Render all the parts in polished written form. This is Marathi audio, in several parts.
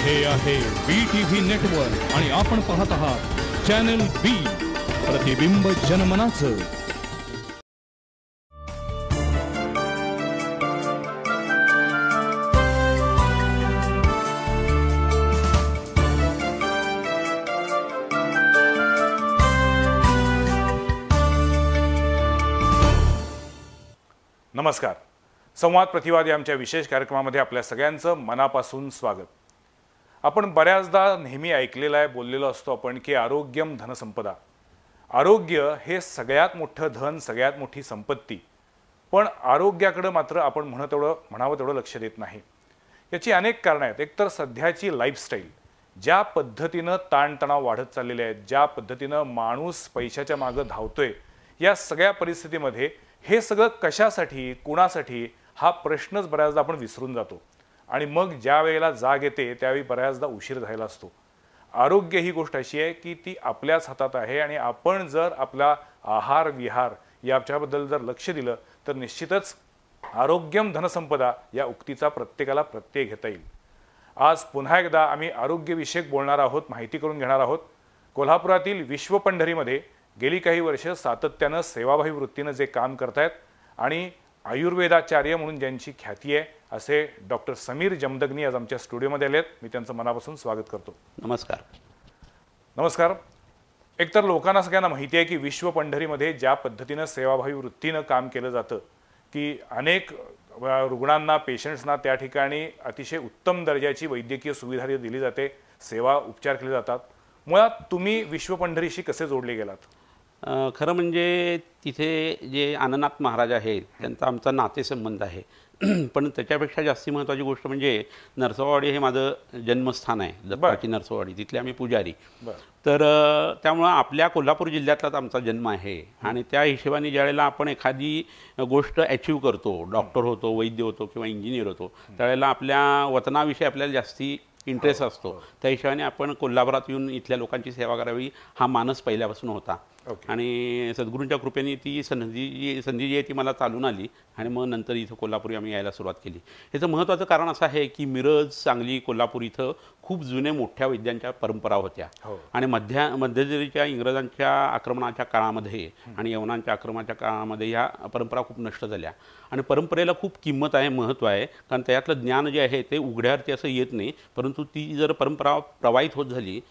हे आहे BTV नेटवर्क आणि आपण पाहत आहात चॅनल B, प्रतिबिंब जनमनाचं. नमस्कार. संवाद प्रतिवाद या आमच्या विशेष कार्यक्रमामध्ये आपल्या सगळ्यांचं मनापासून स्वागत. आपण बऱ्याचदा नेहमी ऐकलेलं आहे, बोललेलो असतो आपण की आरोग्यम धनसंपदा. आरोग्य हे सगळ्यात मोठं धन, सगळ्यात मोठी संपत्ती. पण आरोग्याकडे मात्र आपण म्हणावं तेवढं लक्ष देत नाही. याची अनेक कारणं आहेत. एकतर सध्याची लाईफस्टाईल, ज्या पद्धतीनं ताणतणाव वाढत चाललेले आहेत, ज्या पद्धतीनं माणूस पैशाच्या मागं धावतोय, या सगळ्या परिस्थितीमध्ये हे सगळं कशासाठी, कुणासाठी हा प्रश्नच बऱ्याचदा आपण विसरून जातो. आणि मग ज्या वेळेला जाग येते त्यावेळी बऱ्याचदा उशीर झालेला असतो. आरोग्य ही गोष्ट अशी आहे की ती आपल्याच हातात आहे आणि आपण जर आपला आहार विहार याच्याबद्दल जर लक्ष दिलं तर निश्चितच आरोग्यम धनसंपदा या उक्तीचा प्रत्येकाला प्रत्यय घेता येईल. आज पुन्हा एकदा आम्ही आरोग्यविषयक बोलणार आहोत, माहिती करून घेणार आहोत. कोल्हापुरातील विश्व पंढरीमध्ये गेली काही वर्ष सातत्यानं सेवाभावी वृत्तीनं जे काम करतायत आणि आयुर्वेदाचार्य म्हणून ज्यांची ख्याती आहे असे डॉक्टर समीर जमदग्नी आज आमच्या स्टुडिओमध्ये आलेत. मी त्यांचं मनापासून स्वागत करतो. नमस्कार. नमस्कार. एकतर लोकांना सगळ्यांना माहिती आहे की विश्व पंढरीमध्ये ज्या पद्धतीनं सेवाभावी वृत्तीनं काम केलं जातं की अनेक रुग्णांना, पेशंट्सना त्या ठिकाणी अतिशय उत्तम दर्जाची वैद्यकीय सुविधा दिली जाते, सेवा उपचार केले जातात. मुळात तुम्ही विश्व पंढरीशी कसे जोडले गेलात? खरं म्हणजे तिथे जे आनंदनाथ महाराज आहेत त्यांचा आमचा नातेसंबंध आहे. पण त्याच्यापेक्षा जास्ती महत्त्वाची गोष्ट म्हणजे नरसोबावाडी हे माझं जन्मस्थान आहे, दत्ताची नरसोबावाडी. तिथले आम्ही पुजारी. तर त्यामुळं आपल्या कोल्हापूर जिल्ह्यातलाच आमचा जन्म आहे आणि त्या हिशोबाने ज्यावेळेला आपण एखादी गोष्ट अचीव करतो, डॉक्टर होतो, वैद्य होतो किंवा इंजिनियर होतो, त्यावेळेला आपल्या वतनाविषयी आपल्याला जास्ती इंटरेस्ट असतो. त्या हिशोबाने आपण कोल्हापुरात येऊन इथल्या लोकांची सेवा करावी हा मानस पहिल्यापासून होता. आणि सद्गुरूंच्या कृपेने ती संधी जी आहे ती मला चालून आली आणि मग नंतर इथं कोल्हापुरी आम्ही यायला सुरुवात केली. ह्याचं महत्त्वाचं कारण असं आहे की मिरज, सांगली, कोल्हापूर इथं खूप जुने मोठ्या वैद्यांच्या परंपरा होत्या. आणि मध्यंतरीच्या इंग्रजांच्या आक्रमणाच्या काळामध्ये आणि यवनांच्या आक्रमणाच्या काळामध्ये ह्या परंपरा खूप नष्ट झाल्या. आणि परंपरेला खूप किंमत आहे, महत्त्व आहे. कारण त्यातलं ज्ञान जे आहे ते उघड्यावरती असं येत नाही, परंतु ती जर परंपरा प्रवाहित होत झाली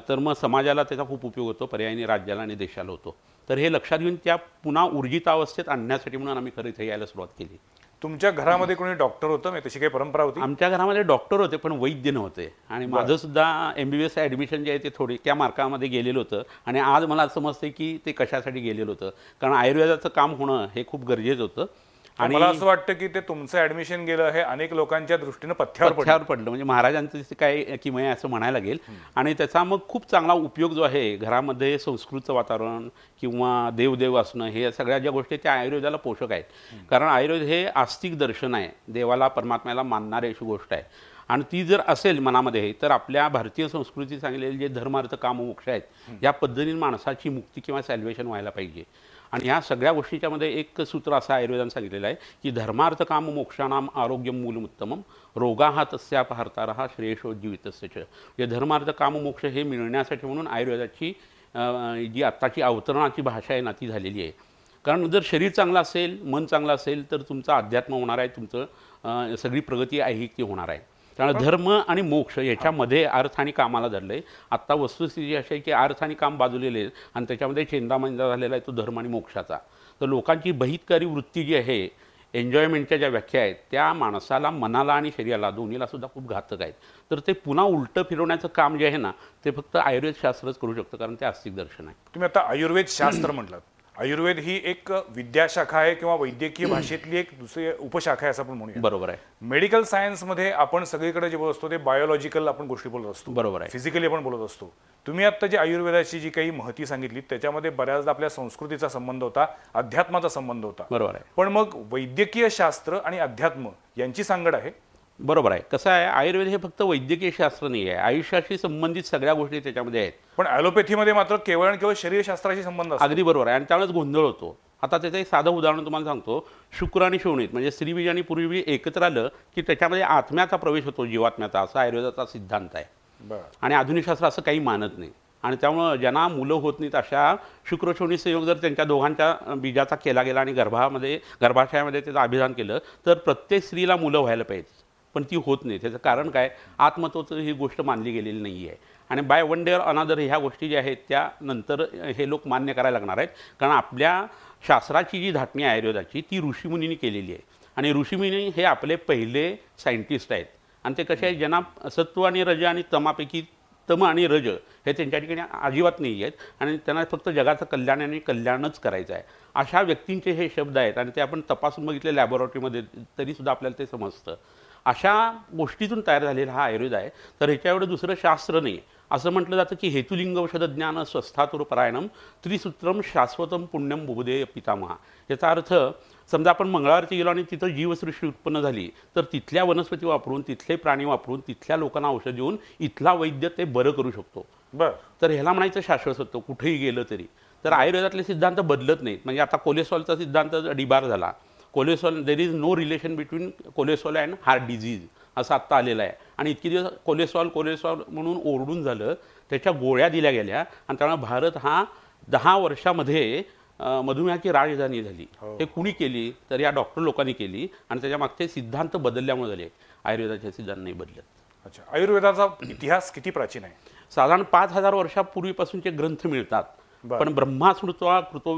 तर मग समाजाला त्याचा खूप उपयोग होतो, पर्यायाने राज्याला आणि देशाला होतो. तर हे लक्षात घेऊन त्या पुन्हा ऊर्जितावस्थेत आणण्यासाठी म्हणून आम्ही खरं इथे यायला सुरुवात केली. तुमच्या घरामध्ये कोणी डॉक्टर होतं? म्हणजे तशी काही परंपरा होती? आमच्या घरामध्ये डॉक्टर होते पण वैद्य नव्हते. आणि माझं सुद्धा MBBS ॲडमिशन जे आहे ते थोडी त्या मार्कामध्ये गेलेलं होतं. आणि आज मला समजते की ते कशासाठी गेलेलं होतं, कारण आयुर्वेदाचं काम होणं हे खूप गरजेचं होतं. आणि मला असं वाटतं की ते तुमचं ॲडमिशन गेलं हे अनेक लोकांच्या दृष्टीनं पथ्यावर पडलं. म्हणजे महाराजांचं काय किमया आहे असं म्हणायला लागेल. आणि त्याचा मग खूप चांगला उपयोग जो आहे घरामध्ये संस्कृतचं वातावरण किंवा देवदेव असणं, हे सगळ्या ज्या गोष्टी त्या आयुर्वेदाला पोषक आहेत. कारण आयुर्वेद हे आस्तिक दर्शन आहे, देवाला परमात्म्याला मानणारी अशी गोष्ट आहे. आणि ती जर असेल मनामध्ये तर आपल्या भारतीय संस्कृती सांगितलेले जे धर्म, अर्थ, काम, मोक्ष आहेत या पद्धतीने माणसाची मुक्ती किंवा सॅल्वेशन व्हायला पाहिजे. आणि ह्या सगळ्या गोष्टीच्यामध्ये एक सूत्र असं आयुर्वेदाने सांगितलेलं आहे की धर्मार्थ काम मोक्षानाम आरोग्यम मूलमुत्तमम रोगा हा तस्यापहर्तारः श्रेयसोज्जीवितस्य च. म्हणजे धर्मार्थ काम मोक्ष हे मिळण्यासाठी म्हणून आयुर्वेदाची जी आत्ताची अवतरणाची भाषा आहे ना ती झालेली आहे. कारण जर शरीर चांगलं असेल, मन चांगलं असेल तर तुमचं अध्यात्म होणार आहे, तुमचं सगळी प्रगती आहे ती होणार आहे. त्यामुळे धर्म आणि मोक्ष याच्यामध्ये अर्थ आणि कामाला धरलं आहे. आत्ता वस्तुस्थिती अशी आहे की अर्थ आणि काम बाजूलेले आहेत आणि त्याच्यामध्ये चेंदामेंदा झालेला आहे तो धर्म आणि मोक्षाचा. तर लोकांची बहितकारी वृत्ती जी आहे, एन्जॉयमेंटच्या ज्या व्याख्या आहेत त्या माणसाला, मनाला आणि शरीराला दोन्हीला सुद्धा खूप घातक आहेत. तर ते पुन्हा उलटं फिरवण्याचं काम जे आहे ना ते फक्त आयुर्वेदशास्त्रच करू शकतं, कारण ते आस्तिक दर्शन आहे. तुम्ही आता आयुर्वेद शास्त्र म्हटलं. आयुर्वेद ही एक विद्याशाखा आहे किंवा वैद्यकीय भाषेतली एक दुसरी उपशाखा आहे असं आपण म्हणूया. बरोबर आहे. मेडिकल सायन्समध्ये आपण सगळीकडे जे बोलत असतो ते बायोलॉजिकल आपण गोष्टी बोलत असतो. बरोबर आहे. फिजिकली आपण बोलत असतो. तुम्ही आता जी आयुर्वेदाची जी काही माहिती सांगितली त्याच्यामध्ये बऱ्याचदा आपल्या संस्कृतीचा संबंध होता, अध्यात्माचा संबंध होता. बरोबर आहे. पण मग वैद्यकीय शास्त्र आणि अध्यात्म यांची सांगड आहे. बरोबर आहे. कसं आहे, आयुर्वेद हे फक्त वैद्यकीय शास्त्र नाही आहे, आयुष्याशी संबंधित सगळ्या गोष्टी त्याच्यामध्ये आहेत. पण ॲलोपॅथीमध्ये मात्र केवळ आणि केवळ शरीरशास्त्राशी संबंध असतो. अगदी बरोबर आहे. आणि त्यावेळेस गोंधळ होतो. आता त्याचं एक साधं उदाहरण तुम्हाला सांगतो. शुक्र आणि शोणित म्हणजे स्त्रीबीज आणि पुरुषबीज एकत्र आलं की त्याच्यामध्ये आत्म्याचा प्रवेश होतो, जीवात्म्याचा, असा आयुर्वेदाचा सिद्धांत आहे. बरं. आणि आधुनिक शास्त्र असं काही मानत नाही. आणि त्यामुळं ज्यांना मुलं होत नाहीत अशा शुक्र-शोणी संयोग जर त्यांच्या दोघांच्या बीजाचा केला गेला आणि गर्भाशयामध्ये त्याचं अभिधान केलं तर प्रत्येक स्त्रीला मुलं व्हायला पाहिजे, पण ती होत नाही. त्याचं कारण काय? आत्मतत्व ही गोष्ट मानली गेलेली नाही आहे. आणि बाय वन डे ऑर अनादर ह्या गोष्टी ज्या आहेत त्या नंतर हे लोक मान्य करायला लागणार आहेत. कारण आपल्या शास्त्राची जी धाटणी आहे आयुर्वेदाची ती ऋषीमुनींनी केलेली आहे. आणि ऋषीमुनी हे आपले पहिले सायंटिस्ट आहेत. आणि ते कसे आहेत? ज्यांना सत्व आणि रज आणि तमापैकी तम आणि रज हे त्यांच्या ठिकाणी अजिबात नाही आहेत आणि त्यांना फक्त जगाचं कल्याण आणि कल्याणच करायचं आहे. अशा व्यक्तींचे हे शब्द आहेत आणि ते आपण तपासून बघितले लॅबोरेटरीमध्ये तरीसुद्धा आपल्याला ते समजतं. अशा गोष्टीतून तयार झालेला हा आयुर्वेद आहे. तर ह्याच्या एवढं दुसरं शास्त्र नाही. असं म्हटलं जातं की हेतुलिंग औषध ज्ञान स्वस्थातुर परायणम त्रिसूत्रम शाश्वतम पुण्यम बुबुदे पितामहा. याचा अर्थ समजा आपण मंगळावरती गेलो आणि तिथं जीवसृष्टी उत्पन्न झाली तर तिथल्या वनस्पती वापरून, तिथले प्राणी वापरून, तिथल्या लोकांना औषध देऊन इथला वैद्य ते बरं करू शकतो. बरं. तर ह्याला म्हणायचं शाश्वत सत्व कुठेही गेलं तरी. तर आयुर्वेदातले सिद्धांत बदलत नाहीत. म्हणजे आता कोलेस्ट्रॉलचा सिद्धांत डिबार झाला. Cholesterol, there is no relation between cholesterol and heart disease असं आत्ता आलेलं आहे. आणि इतके दिवस कोलेस्ट्रॉल म्हणून ओरडून झालं, त्याच्या गोळ्या दिल्या गेल्या आणि त्यामुळे भारत हा 10 वर्षामध्ये मधुमेहाची राजधानी झाली. हे कुणी केली? तर या डॉक्टर लोकांनी केली आणि त्याच्या मागचे सिद्धांत बदलल्यामुळे झाले. आयुर्वेदाचे सिद्धांत नाही बदलत. अच्छा, आयुर्वेदाचा इतिहास किती प्राचीन आहे? साधारण 5000 वर्षापूर्वीपासूनचे ग्रंथ मिळतात. पण ब्रह्मास्मृत्वा कृतो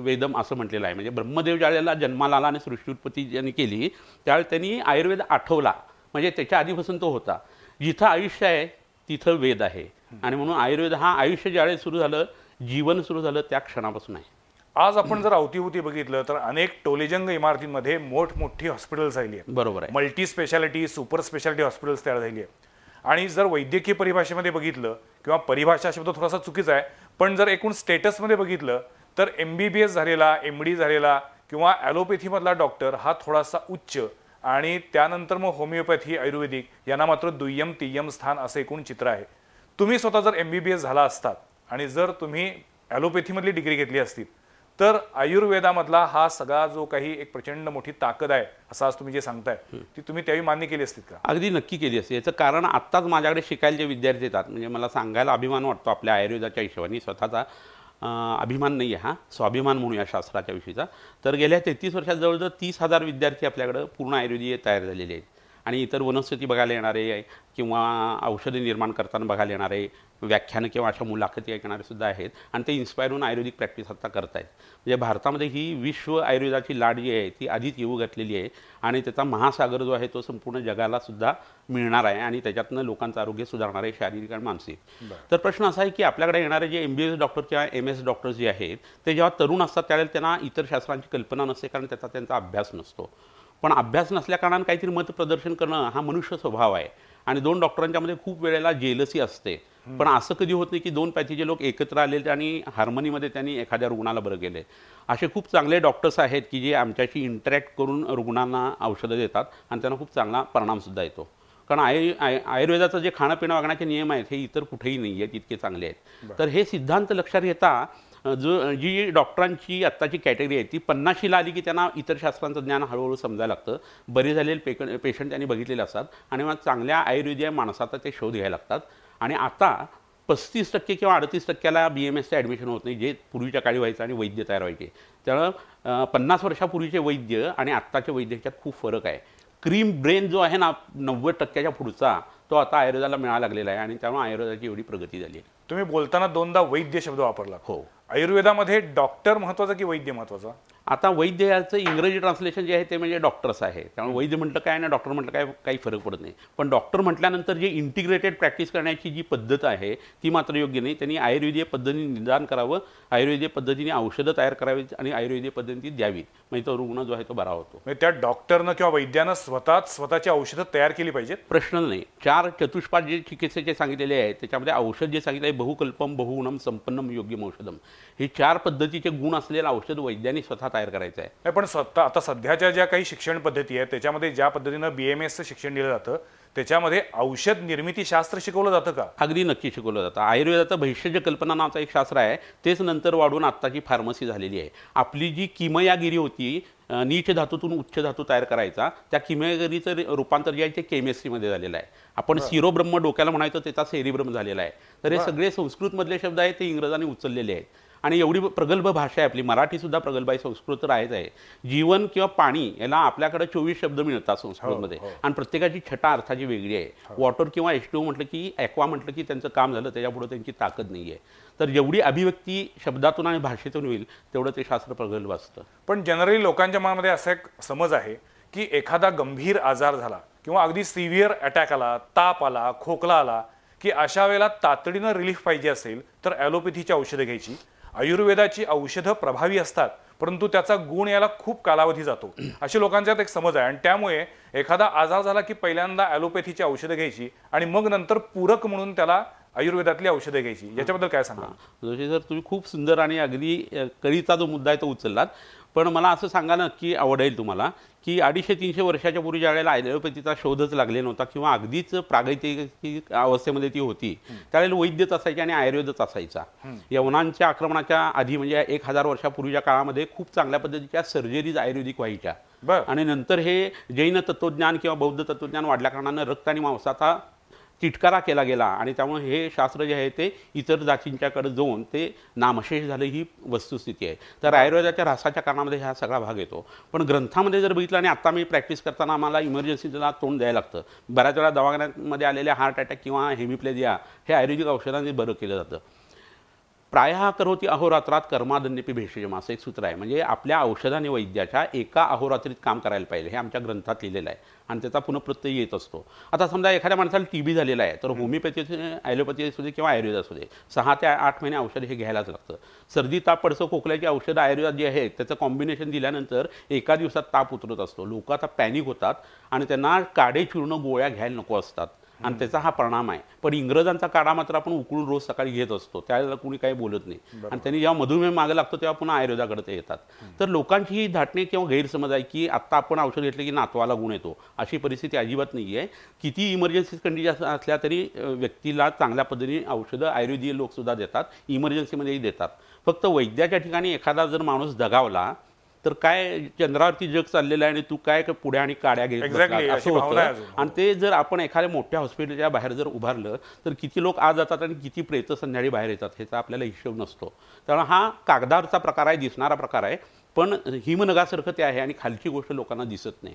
वेदम असं म्हटलेलं आहे. म्हणजे ब्रह्मदेव ज्यावेळेला जन्माला आला आणि सृष्टी उत्पत्ती ज्यांनी केली त्यावेळेस त्यांनी आयुर्वेद आठवला. म्हणजे त्याच्या आधीपासून तो होता. जिथं आयुष्य आहे तिथं वेद आहे. आणि म्हणून आयुर्वेद हा आयुष्य ज्यावेळेस सुरू झालं, जीवन सुरू झालं त्या क्षणापासून आहे. आज आपण जर अवतीभोवती बघितलं तर अनेक टोलेजंग इमारतींमध्ये मोठमोठी हॉस्पिटल्स झाली आहेत. बरोबर आहे. Multi speciality, super speciality hospitals तयार झाली आहेत. आणि जर वैद्यकीय परिभाषेमध्ये बघितलं, किंवा परिभाषा शब्द थोडासा चुकीचा आहे, पण जर एकूण स्टेटसमध्ये बघितलं तर MBBS झालेला, MD झालेला किंवा ॲलोपॅथीमधला डॉक्टर हा थोडासा उच्च, आणि त्यानंतर मग होमिओपॅथी, आयुर्वेदिक यांना मात्र दुय्यम तिय्यम स्थान असं एकूण चित्र आहे. तुम्ही स्वतः जर MBBS झाला असतात आणि जर तुम्ही ॲलोपॅथीमधली डिग्री घेतली असती तर आयुर्वेदामधला हा सगळा जो काही एक प्रचंड मोठी ताकद आहे असं आज तुम्ही जे सांगताय ती तुम्ही त्यावेळी मान्य केली असतील का? अगदी नक्की केली असते. याचं कारण आत्ताच माझ्याकडे शिकायला जे विद्यार्थी येतात, म्हणजे मला सांगायला अभिमान वाटतो आपल्या आयुर्वेदाच्या हिशोबाने. स्वतःचा अभिमान नाही आहे हा, स्वाभिमान म्हणूया शास्त्राच्या विषयीचा. तर गेल्या 33 वर्षात जवळजवळ 30,000 विद्यार्थी आपल्याकडं पूर्ण आयुर्वेदीय तयार झालेले आहेत. आणि इतर वनस्पती बघायला येणारे किंवा औषधे निर्माण करताना बघायला येणारे, व्याख्यानं किंवा अशा मुलाखती ऐकणारे सुद्धा आहेत. आणि ते इन्स्पायर होऊन आयुर्वेदिक प्रॅक्टिस आता करत आहेत. म्हणजे भारतामध्ये ही विश्व आयुर्वेदाची लाट जी आहे ती आधीच येऊ घातलेली आहे. आणि त्याचा महासागर जो आहे तो संपूर्ण जगाला सुद्धा मिळणार आहे. आणि त्याच्यातनं लोकांचं आरोग्य सुधारणार आहे, शारीरिक आणि मानसिक. तर प्रश्न असा आहे की आपल्याकडे येणारे जे MBBS डॉक्टर किंवा MS डॉक्टर्स जे आहेत ते जेव्हा तरुण असतात त्यावेळेला त्यांना इतर शास्त्रांची कल्पना नसते, कारण त्यांचा अभ्यास नसतो. पण अभ्यास नसल्या कारणानं काहीतरी मत प्रदर्शन करणं हा मनुष्य स्वभाव आहे. आणि 2 डॉक्टरांच्यामध्ये खूप वेळेला जेलसी असते. पण असं कधी होत नाही की 2 पॅथीचे लोक एकत्र आले आणि हार्मनीमध्ये त्यांनी एखाद्या रुग्णाला बरं केले. असे खूप चांगले डॉक्टर्स आहेत की जे आमच्याशी इंटरॅक्ट करून रुग्णांना औषधं देतात आणि त्यांना खूप चांगला परिणामसुद्धा येतो. कारण आयुर्वेदाचं जे खाणंपिणं वागण्याचे नियम आहेत हे इतर कुठेही नाही आहेत, इतके चांगले आहेत. तर हे सिद्धांत लक्षात घेता जी डॉक्टरांची आत्ताची कॅटेगरी आहे ती 50शीला आली की त्यांना इतर शास्त्रांचं ज्ञान हळूहळू समजायला लागतं. बरे झालेले पेशंट त्यांनी बघितलेले असतात आणि मग चांगल्या आयुर्वेदीय माणसाचा ते शोध घ्यायला लागतात. आणि आता 35% किंवा 38%ला BMSचं ॲडमिशन होत नाही, जे पूर्वीच्या काळी व्हायचं, आणि वैद्य तयार व्हायचे. त्यामुळं 50 वर्षापूर्वीचे वैद्य आणि आत्ताचे वैद्य ह्याच्यात खूप फरक आहे. क्रीम ब्रेन जो आहे ना 90% पुढचा, तो आता आयुर्वेदाला मिळायला लागलेला आहे. आणि त्यामुळे आयुर्वेदाची एवढी प्रगती झाली आहे. तुम्ही बोलताना 2दा वैद्य शब्द वापरला. हो. आयुर्वेदामध्ये डॉक्टर महत्वाचा की वैद्य महत्वाचा? आता वैद्य याचं इंग्रजी ट्रान्सलेशन जे आहे ते म्हणजे डॉक्टर्स आहे. त्यामुळे वैद्य म्हटलं काय आणि डॉक्टर म्हटलं काय काही फरक पडत नाही. पण डॉक्टर म्हटल्यानंतर जे इंटिग्रेटेड प्रॅक्टिस करण्याची जी पद्धत आहे ती मात्र योग्य नाही. त्यांनी आयुर्वेदीय पद्धतीने निदान करावं, आयुर्वेदीय पद्धतीने औषधं तयार करावीत आणि आयुर्वेदीय पद्धतीने द्यावीत. म्हणजे तो रुग्ण जो आहे तो बरा होतो. म्हणजे त्या डॉक्टरनं किंवा वैद्यानं स्वतःची औषधं तयार केली पाहिजेत? प्रश्न नाही. 4 चतुष्पाद जे चिकित्सेचे सांगितलेले आहेत त्याच्यामध्ये औषध जे सांगितलं आहे बहुकल्पम, बहुगुणम, संपन्नम, योग्यम औषधम, हे 4 पद्धतीचे गुण असलेलं औषध वैद्यांनी स्वतः तयार करायचं आहे. पण आता सध्याच्या ज्या काही शिक्षण पद्धती आहेत त्याच्यामध्ये ज्या पद्धतीनं BMSचं शिक्षण दिलं जातं त्याच्यामध्ये औषध निर्मिती शास्त्र शिकवलं जातं का? अगदी नक्की शिकवलं जातं. आयुर्वेदाचं भैषज कल्पना नावाचं एक शास्त्र आहे, तेच नंतर वाढून आत्ताची फार्मसी झालेली आहे. आपली जी किमयागिरी होती, नीच धातूतून उच्च धातू तयार करायचा, त्या किमयागिरीचं रूपांतर जे आहे ते केमिस्ट्रीमध्ये झालेलं आहे. आपण सिरोब्रह्म डोक्याला म्हणायचं, त्याचा सेरिब्रह्म झालेला आहे. तर हे सगळे संस्कृतमधले शब्द आहेत, ते इंग्रजांनी उचललेले आहेत. आणि एवढी प्रगल्भ भाषा आहे आपली, मराठी सुद्धा प्रगल्भ आहे, संस्कृत तर आहेच आहे. जीवन किंवा पाणी याला आपल्याकडे 24 शब्द मिळतात संस्कृतमध्ये, आणि प्रत्येकाची छटा अर्थाची वेगळी आहे. वॉटर किंवा H2O म्हटलं की, ॲक्वा म्हटलं की त्यांचं काम झालं, त्याच्यापुढे त्यांची ताकद नाही आहे. तर जेवढी अभिव्यक्ती शब्दातून आणि भाषेतून होईल तेवढं ते शास्त्र प्रगल्भ असतं. पण जनरली लोकांच्या मनामध्ये असा एक समज आहे की एखादा गंभीर आजार झाला किंवा अगदी सिव्हिअर अटॅक आला, ताप आला, खोकला आला, की अशा वेळेला तातडीनं रिलीफ पाहिजे असेल तर ॲलोपॅथीची औषधं घ्यायची. आयुर्वेदाची औषधं प्रभावी असतात, परंतु त्याचा गुण याला खूप कालावधी जातो, अशी लोकांच्यात एक समज आहे. आणि त्यामुळे एखादा आजार झाला की पहिल्यांदा ॲलोपॅथीची औषधं घ्यायची आणि मग नंतर पूरक म्हणून त्याला आयुर्वेदातली औषधं घ्यायची. याच्याबद्दल काय सांगा? जोशी सर, तुम्ही खूप सुंदर आणि अगदी कळीचा जो मुद्दा आहे तो उचललात. पण मला असं सांगायला नक्की आवडेल तुम्हाला की 250-300 वर्षाच्या पूर्वी ज्या वेळेला ॲलोपॅथीचा शोधच लागले नव्हता किंवा अगदीच प्रागैतिक अवस्थेमध्ये ती होती, त्यावेळेला वैद्यच असायचे आणि आयुर्वेदच असायचा. यवनांच्या आक्रमणाच्या आधी म्हणजे 1000 वर्षापूर्वीच्या काळामध्ये खूप चांगल्या पद्धतीच्या सर्जरीज आयुर्वेदिक व्हायच्या. आणि नंतर हे जैन तत्वज्ञान किंवा बौद्ध तत्वज्ञान वाढल्या कारणानं रक्त आणि मांसाचा तिटकारा केला गेला, आणि त्यामुळे हे शास्त्र जे आहे ते इतर जातींच्याकडे जाऊन ते नामशेष झालं, ही वस्तुस्थिती आहे. तर आयुर्वेदाच्या ऱ्हासाच्या कारणामध्ये हा सगळा भाग येतो. पण ग्रंथामध्ये जर बघितलं, आणि आता मी प्रॅक्टिस करताना आम्हाला इमर्जन्सीला तोंड द्यायला लागतं. बऱ्याच वेळा दवाखान्यामध्ये आलेले हार्ट अटॅक किंवा हेमिप्लेजिया हे आयुर्वेदिक औषधांनी बरं केलं जातं. प्रायः करोति अहोरात्रात कर्मादन्यपि भेषजम असं एक सूत्र आहे. म्हणजे आपल्या औषधाने वैद्याच्या एका अहोरात्रीत काम करायला पाहिजे, हे आमच्या ग्रंथात लिहिलेलं आहे, आणि त्याचा पुनःप्रत्यय येत असतो. आता समजा एखाद्या माणसाला TB झालेला आहे, तर होमिओपॅथी, ॲलोपॅथी असू दे किंवा आयुर्वेद असू दे, 6 ते 8 महिने औषध हे घ्यायलाच लागतं. सर्दी, ताप, पडसं, खोकल्याची औषधं आयुर्वेदात जे आहे त्याचं कॉम्बिनेशन दिल्यानंतर एका दिवसात ताप उतरत असतो. लोक आता पॅनिक होतात आणि त्यांना काढे चूर्ण गोळ्या घ्यायला नको असतात, आणि त्याचा हा परिणाम आहे. पण इंग्रजांचा काढा मात्र आपण उकळून रोज सकाळी घेत असतो, त्यावेळेला कुणी काही बोलत नाही. आणि त्यांनी जेव्हा मधुमेह मागे लागतो तेव्हा पुन्हा आयुर्वेदाकडे ते येतात. तर लोकांची ही धाटणे किंवा गैरसमज आहे की आत्ता आपण औषध घेतले की नातवाला गुण येतो. अशी परिस्थिती अजिबात नाही आहे. किती इमर्जन्सी कंडिशन असल्या तरी व्यक्तीला चांगल्या पद्धतीने औषधं आयुर्वेदीय लोकसुद्धा देतात, इमर्जन्सीमध्येही देतात. फक्त वैद्याच्या ठिकाणी एखादा जर माणूस दगावला तर काय चंद्रावरती जग चाललेलं आहे आणि तू काय पुढे आणि काड्या घेत असं होतं. आणि ते जर आपण एखाद्या मोठ्या हॉस्पिटलच्या बाहेर जर उभारलं तर किती लोक आज जातात आणि किती प्रेत संध्याकाळी बाहेर येतात ह्याचा आपल्याला हिशोब नसतो. त्यामुळे हा कागदावरचा प्रकार आहे, दिसणारा प्रकार आहे, पण हिमनगासारखं ते आहे आणि खालची गोष्ट लोकांना दिसत नाही.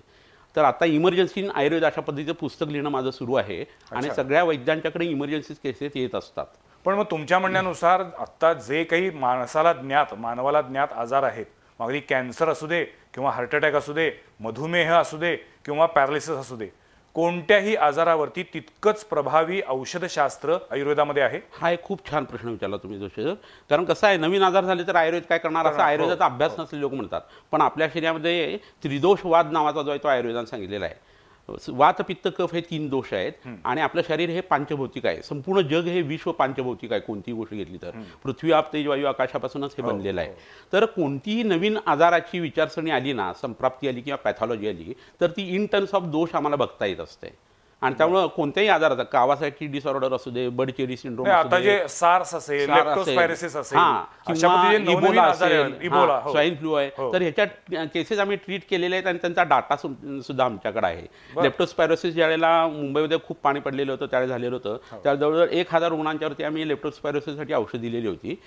तर आता इमर्जन्सी आयुर्वेद अशा पद्धतीचं पुस्तक लिहिणं माझं सुरू आहे, आणि सगळ्या वैद्यांच्याकडे इमर्जन्सी केसेस येत असतात. पण मग तुमच्या म्हणण्यानुसार आता जे काही मानवाला ज्ञात आजार आहेत, मग अगदी कॅन्सर असू दे किंवा हार्ट अटॅक असू दे, मधुमेह असू दे किंवा पॅरालिसिस असू दे, कोणत्याही आजारावरती तितकंच प्रभावी औषधशास्त्र आयुर्वेदामध्ये आहे? हा एक खूप छान प्रश्न विचारला तुम्ही जोशी सर. कारण कसं आहे, नवीन आजार झाले तर आयुर्वेद काय करणार असं आयुर्वेदाचा अभ्यास नसलेले लोक म्हणतात. पण आपल्या शरीरामध्ये त्रिदोषवाद नावाचा जो आहे तो आयुर्वेदाने सांगितलेला आहे. वात, पित्त, कफ हे 3 दोष आहेत, आणि आपलं शरीर हे पांचभौतिक आहे. संपूर्ण जग हे विश्व पांचभौतिक आहे. कोणतीही गोष्ट घेतली तर पृथ्वी, आप, तेज, वायू, आकाशापासूनच हे बनलेलं आहे. तर कोणतीही नवीन आजाराची विचारसरणी आली ना, संप्राप्ती आली किंवा पॅथॉलॉजी आली, तर ती इन टर्म्स ऑफ दोष आम्हाला बघता येत असते. आणि त्यामुळे कोणत्याही आजाराचा, कावासाकी डिसऑर्डर असू दे, बडचेरी सिंड्रोम, आता जे सार्स असेल, लेप्टोस्पायरोसिस असेल, इबोला, स्वाईन फ्लू आहे, तर ह्याच्या केसेस आम्ही ट्रीट केलेले आहेत आणि त्यांचा डाटा सुद्धा आमच्याकडे आहे. लेप्टोस्पायरोसिस ज्यावेळेला मुंबईमध्ये खूप पाणी पडलेलं होतं त्यावेळेला झालेलं होतं, त्यावेळेला जवळजवळ 1000 रुग्णांच्यावरती आम्ही लेप्टोस्पायरोसिससाठी औषध दिलेली होती.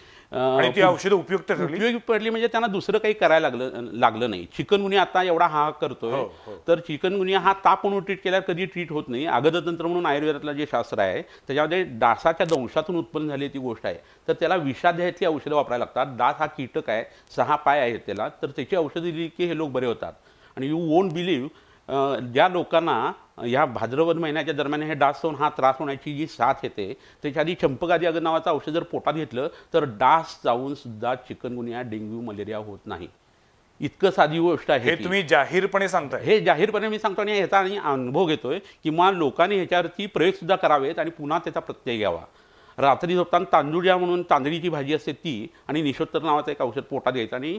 ती औषधं उपयुक्त पडली, म्हणजे त्यांना दुसरं काही करायला लागलं नाही. चिकनगुनिया आता एवढा हा करतोय, तर चिकनगुनिया हा ताप म्हणून ट्रीट केल्यावर कधी ट्रीट होत नाही. अगदतंत्र म्हणून आयुर्वेदातलं जे शास्त्र आहे त्याच्यामध्ये डासाच्या दंशातून उत्पन्न झालेली ती गोष्ट आहे, तर त्याला विषाध्यायातली औषधं वापरायला लागतात. डास हा कीटक आहे, 6 पाय आहेत त्याला, तर त्याची औषधं दिली की हे लोक बरे होतात. आणि यू वोंट बिलीव्ह, ज्या लोकांना या भाद्रपद महिन्याच्या दरम्यान हे डास होऊन हा त्रास होण्याची जी साथ येते, त्याच्या आधी चंपकादी अगद नावाचं औषध जर पोटात घेतलं तर डास जाऊन सुद्धा चिकनगुनिया, डेंग्यू, मलेरिया होत नाही. इतकं साधी गोष्ट आहे. हे तुम्ही जाहीरपणे सांगताय? हे जाहीरपणे मी सांगतो, आणि ह्याचा आणि अनुभव घेतोय. किंवा लोकांनी ह्याच्यावरती प्रयोग सुद्धा करावेत आणि पुन्हा त्याचा प्रत्यय घ्यावा. रात्री झोपताना तांदूळ्या म्हणून तांदळीची भाजी असते ती, आणि निशोत्तर नावाचं एक औषध पोटात घ्यायचं, आणि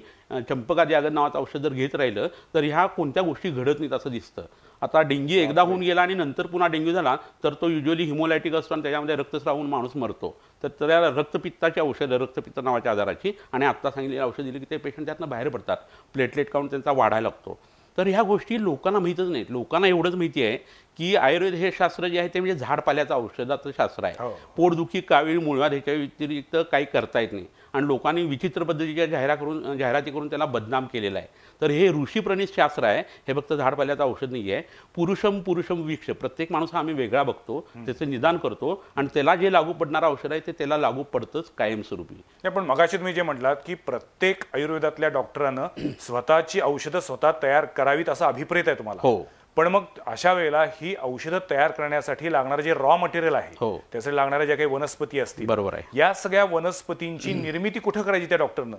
चंपकादी अगद नावाचं औषध जर घेत राहिलं तर ह्या कोणत्या गोष्टी घडत नाहीत असं दिसतं. आता डेंग्यू एकदा होऊन गेला आणि नंतर पुन्हा डेंग्यू झाला तर तो युजली हिमोलायटिक असतो आणि त्याच्यामध्ये रक्तस्राव माणूस मरतो. तर त्याला रक्तपित्ताची औषधं, रक्तपित्त नावाच्या आजाराची आणि आत्ता सांगितलेली औषध दिली की ते पेशंट त्यातनं बाहेर पडतात, प्लेटलेट काउंट त्यांचा वाढायला लागतो. तर ह्या गोष्टी लोकांना माहीतच नाहीत. लोकांना एवढंच माहिती आहे की आयुर्वेद हे शास्त्र जे आहे ते म्हणजे झाडपाल्याचं औषधाचं शास्त्र आहे. पोटदुखी, कावीळ, मुळव्याध ह्याच्या व्यतिरिक्त काही करता येत नाही आणि लोकांनी विचित्र पद्धतीच्या जाहिराती करून त्याला बदनाम केलेला आहे. तर हे ऋषीप्रणीत शास्त्र आहे, हे फक्त झाडपाल्याचं औषध नाही आहे. पुरुषम वीक्ष, प्रत्येक माणूस हा आम्ही वेगळा बघतो, त्याचं निदान करतो आणि त्याला जे लागू पडणारं औषध आहे ते त्याला लागू पडतंच कायमस्वरूपी. पण मगाशी तुम्ही जे म्हटलात की प्रत्येक आयुर्वेदातल्या डॉक्टरानं स्वतःची औषधं स्वतः तयार करावीत असा अभिप्रेत आहे तुम्हाला. हो. पण मग अशा वेळेला ही औषधं तयार करण्यासाठी लागणारं जे रॉ मटेरियल आहे, त्यासाठी लागणाऱ्या ज्या काही वनस्पती असतील, बरोबर आहे, या सगळ्या वनस्पतींची निर्मिती कुठं करायची त्या डॉक्टरनं?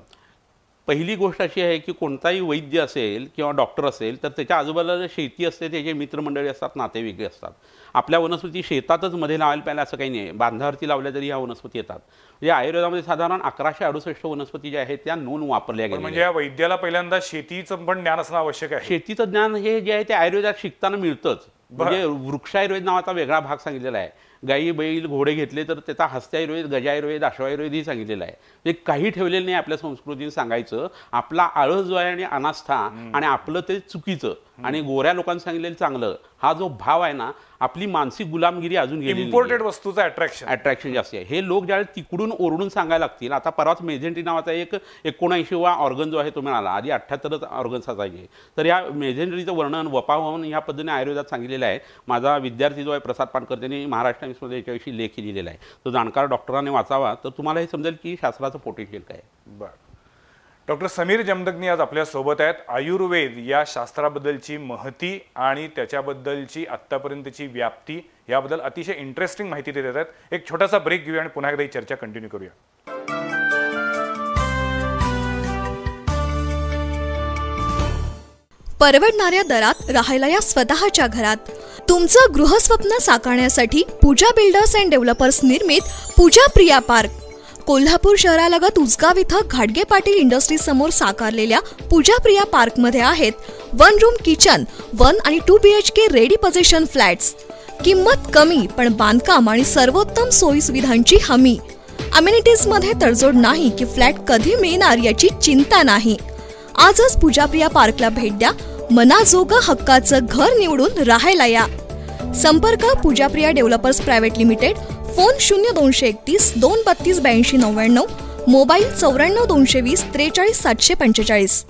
पहिली गोष्ट अशी आहे की कोणताही वैद्य असेल किंवा डॉक्टर असेल तर त्याच्या आजूबाजूला शेती असते, त्याचे मित्रमंडळी असतात, नातेवाईक असतात. आपल्या वनस्पती शेतातच मध्ये लावायला पाहिजे असं काही नाही. बांधावरती लावल्या तरी ह्या वनस्पती येतात. म्हणजे आयुर्वेदामध्ये साधारण 1168 वनस्पती ज्या आहेत त्या नोंद वापरल्या गेल्या. म्हणजे या वैद्याला पहिल्यांदा शेतीचं पण ज्ञान असणं आवश्यक आहे. शेतीचं ज्ञान हे जे आहे ते आयुर्वेदात शिकताना मिळतंच. म्हणजे वृक्षायुर्वेद नावाचा वेगळा भाग सांगितलेला आहे. गाई, बैल, घोडे घेतले तर त्याचा हस्त्यायुर्वेद, गजायुर्वेद, अश्वायुर्वेद ही सांगितलेलं आहे. म्हणजे काही ठेवलेलं नाही आपल्या संस्कृतीने सांगायचं. आपला आळस जो आहे आणि अनास्था आणि आपलं ते चुकीचं आणि गोऱ्या लोकांनी सांगितलेलं चांगलं, हा जो भाव आहे ना, आपली मानसिक गुलामगिरी अजून गेलेली. इम्पोर्टेड वस्तूचं अट्रॅक्शन जास्त आहे. हे लोक ज्यावेळेस तिकडून ओरडून सांगायला लागतील. आता परवाच मेझेंटी नावाचा एक 79वा ऑर्गन जो आहे तो मिळाला. आधी 78 ऑर्गन्स असायचे. तर या मेझेंटरीचं वर्णन, वपावन ह्या पद्धतीने आयुर्वेदात सांगितलेलं आहे. माझा विद्यार्थी जो आहे प्रसाद पानकर, त्यांनी महाराष्ट्र मध्ये याच्याविषयी लेख लिहिलेला आहे. तो जाणकार डॉक्टरांनी वाचावा तर तुम्हाला हे समजेल की शास्त्राचं पोटेन्शियल काय. बरं. डॉक्टर समीर जमदग्नी आज आपल्या सोबत आहेत. आयुर्वेद या शास्त्राबद्दलची महती आणि त्याच्याबद्दलची आत्तापर्यंतची व्याप्ती याबद्दल अतिशय इंटरेस्टिंग माहिती देत आहेत. एक छोटासा ब्रेक घेऊया आणि पुन्हा एकदा ही चर्चा कंटिन्यू करूया. परवडणाऱ्या दरात राहायला या स्वतःच्या घरात तुमचं गृहस्वप्न साकारण्यासाठी पूजा बिल्डर्स अँड डेव्हलपर्स निर्मित पूजा प्रिया पार्क, कोल्हापूर शहरालगत उजगाव इथं घाडगे पाटील इंडस्ट्री समोर साकारलेल्या पूजा प्रिया पार्क मध्ये आहेत 1 रूम किचन, 1 आणि 2 BHK रेडी पोझिशन फ्लॅट्स. किंमत कमी पण बांधकाम आणि सर्वोत्तम सोयी सुविधांची हमी. अमेनिटीज मध्ये तडजोड नाही की फ्लॅट कधी मिळणार याची चिंता नाही. आजच पूजा प्रिया पार्कला भेट द्या. मनाजोगं हक्काचं घर निवडून राहायला या. संपर्क Pooja Priya developers private limited. Phone 0231 232 8299, mobile 94 220 43 745.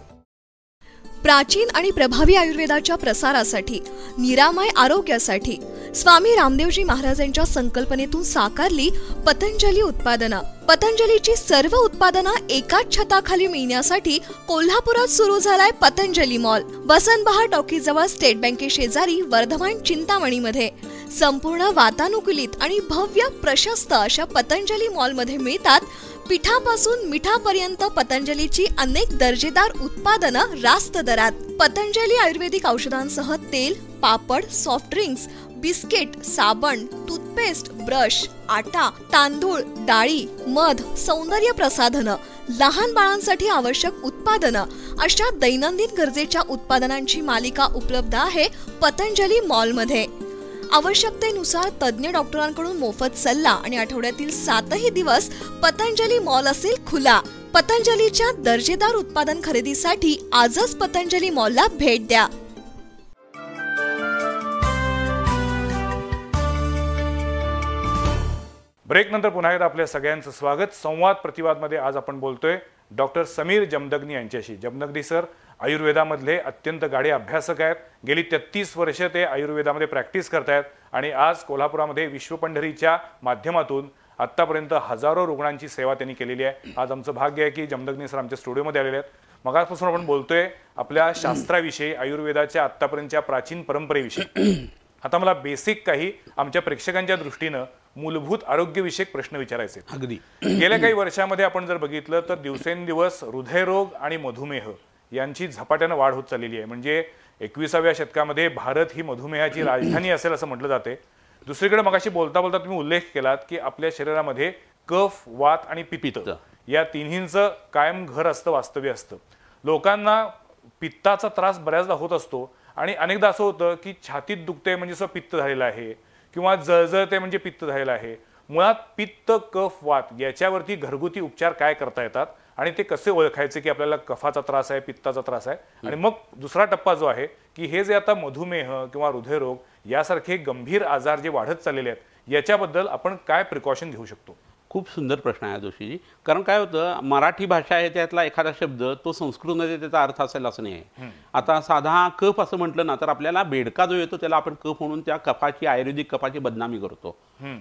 प्राचीन आणि प्रभावी आयुर्वेदाच्या प्रसारासाठी, निरामय आरोग्यासाठी स्वामी रामदेवजी महाराजांच्या संकल्पनेतून साकारली पतंजली उत्पादनं. पतंजलीची सर्व उत्पादनं एकाच छताखाली मिळण्यासाठी कोल्हापुरात सुरू झालाय पतंजली मॉल. वसंतबहार टॉकीजवळ स्टेट बँके शेजारी वर्धमान चिंतामणीमध्ये. संपूर्ण वातानुकूलित आणि भव्य प्रशस्त अशा पतंजली मॉलमध्ये मिळतात पिठापासून मिठापर्यंत पतंजलीची अनेक दर्जेदार उत्पादनं रास्त दरात. पतंजली आयुर्वेदिक औषधांसह तेल, पापड, सॉफ्ट ड्रिंक्स, बिस्किट, साबण, टूथपेस्ट, ब्रश, आटा, तांदूळ, डाळी, मध, सौंदर्य प्रसाधनं, लहान बाळांसाठी आवश्यक उत्पादनं अशा दैनंदिन गरजेच्या उत्पादनांची मालिका उपलब्ध आहे पतंजली मॉलमध्ये. आवश्यकतेनुसार तज्ज्ञ डॉक्टरांकडून मोफत सल्ला आणि आठवड्यातील 7ही दिवस पतंजली मॉल असेल खुला. पतंजलीच्या दर्जेदार उत्पादन खरेदीसाठी आजच पतंजली मॉलला भेट द्या. ब्रेक नंतर पुन्हा एकदा आपल्या सगळ्यांचं स्वागत. संवाद प्रतिवादमध्ये आज आपण बोलतोय डॉक्टर समीर जमदग्नी यांच्याशी. जमदग्नी सर आयुर्वेदामधले अत्यंत गाढे अभ्यासक आहेत. गेली 33 वर्ष ते आयुर्वेदामध्ये प्रॅक्टिस करतायत आणि आज कोल्हापुरामध्ये विश्वपंढरीच्या माध्यमातून आत्तापर्यंत हजारो रुग्णांची सेवा त्यांनी केलेली आहे. आज आमचं भाग्य आहे की जमदग्नी सर आमच्या स्टुडिओमध्ये आलेले आहेत. मगापासून आपण बोलतोय आपल्या शास्त्राविषयी, आयुर्वेदाच्या आत्तापर्यंतच्या प्राचीन परंपरेविषयी. आता मला बेसिक काही आमच्या प्रेक्षकांच्या दृष्टीनं मूलभूत आरोग्यविषयक प्रश्न विचारायचे. अगदी गेल्या काही वर्षामध्ये आपण जर बघितलं तर दिवसेंदिवस हृदयरोग आणि मधुमेह यांची झपाट्यानं वाढ होत चाललेली आहे. म्हणजे 21व्या शतकामध्ये भारत ही मधुमेहाची राजधानी असेल असं म्हटलं जाते. दुसरीकडे मगाशी बोलता बोलता तुम्ही उल्लेख केलात की आपल्या शरीरामध्ये कफ, वात आणि पित्त या तिन्हींचं कायम घर असतं, वास्तव्य असतं. लोकांना पित्ताचा त्रास बऱ्याचदा होत असतो आणि अनेकदा असं होतं की छातीत दुखते म्हणजे असं पित्त झालेलं आहे किंवा जळजळते म्हणजे पित्त झालेलं आहे. मुळात पित्त, कफ, वात याच्यावरती घरगुती उपचार काय करता येतात आणि ते कसे ओळखायचे की आपल्याला कफाचा त्रास आहे, पित्ताचा त्रास आहे? आणि मग दुसरा टप्पा जो आहे की हे जे आता मधुमेह किंवा हृदयरोग यासारखे गंभीर आजार जे वाढत चाललेले आहेत याच्याबद्दल आपण काय प्रिकॉशन घेऊ शकतो? खूप सुंदर प्रश्न आहे जोशीजी. कारण काय होतं, मराठी भाषा आहे त्यातला एखादा शब्द तो संस्कृतमध्ये त्याचा अर्थ असेल असं नाही आहे. आता साधा कफ असं म्हटलं ना तर आपल्याला बेडका जो येतो त्याला आपण कफ म्हणून त्या कफाची, आयुर्वेदिक कफाची बदनामी करतो.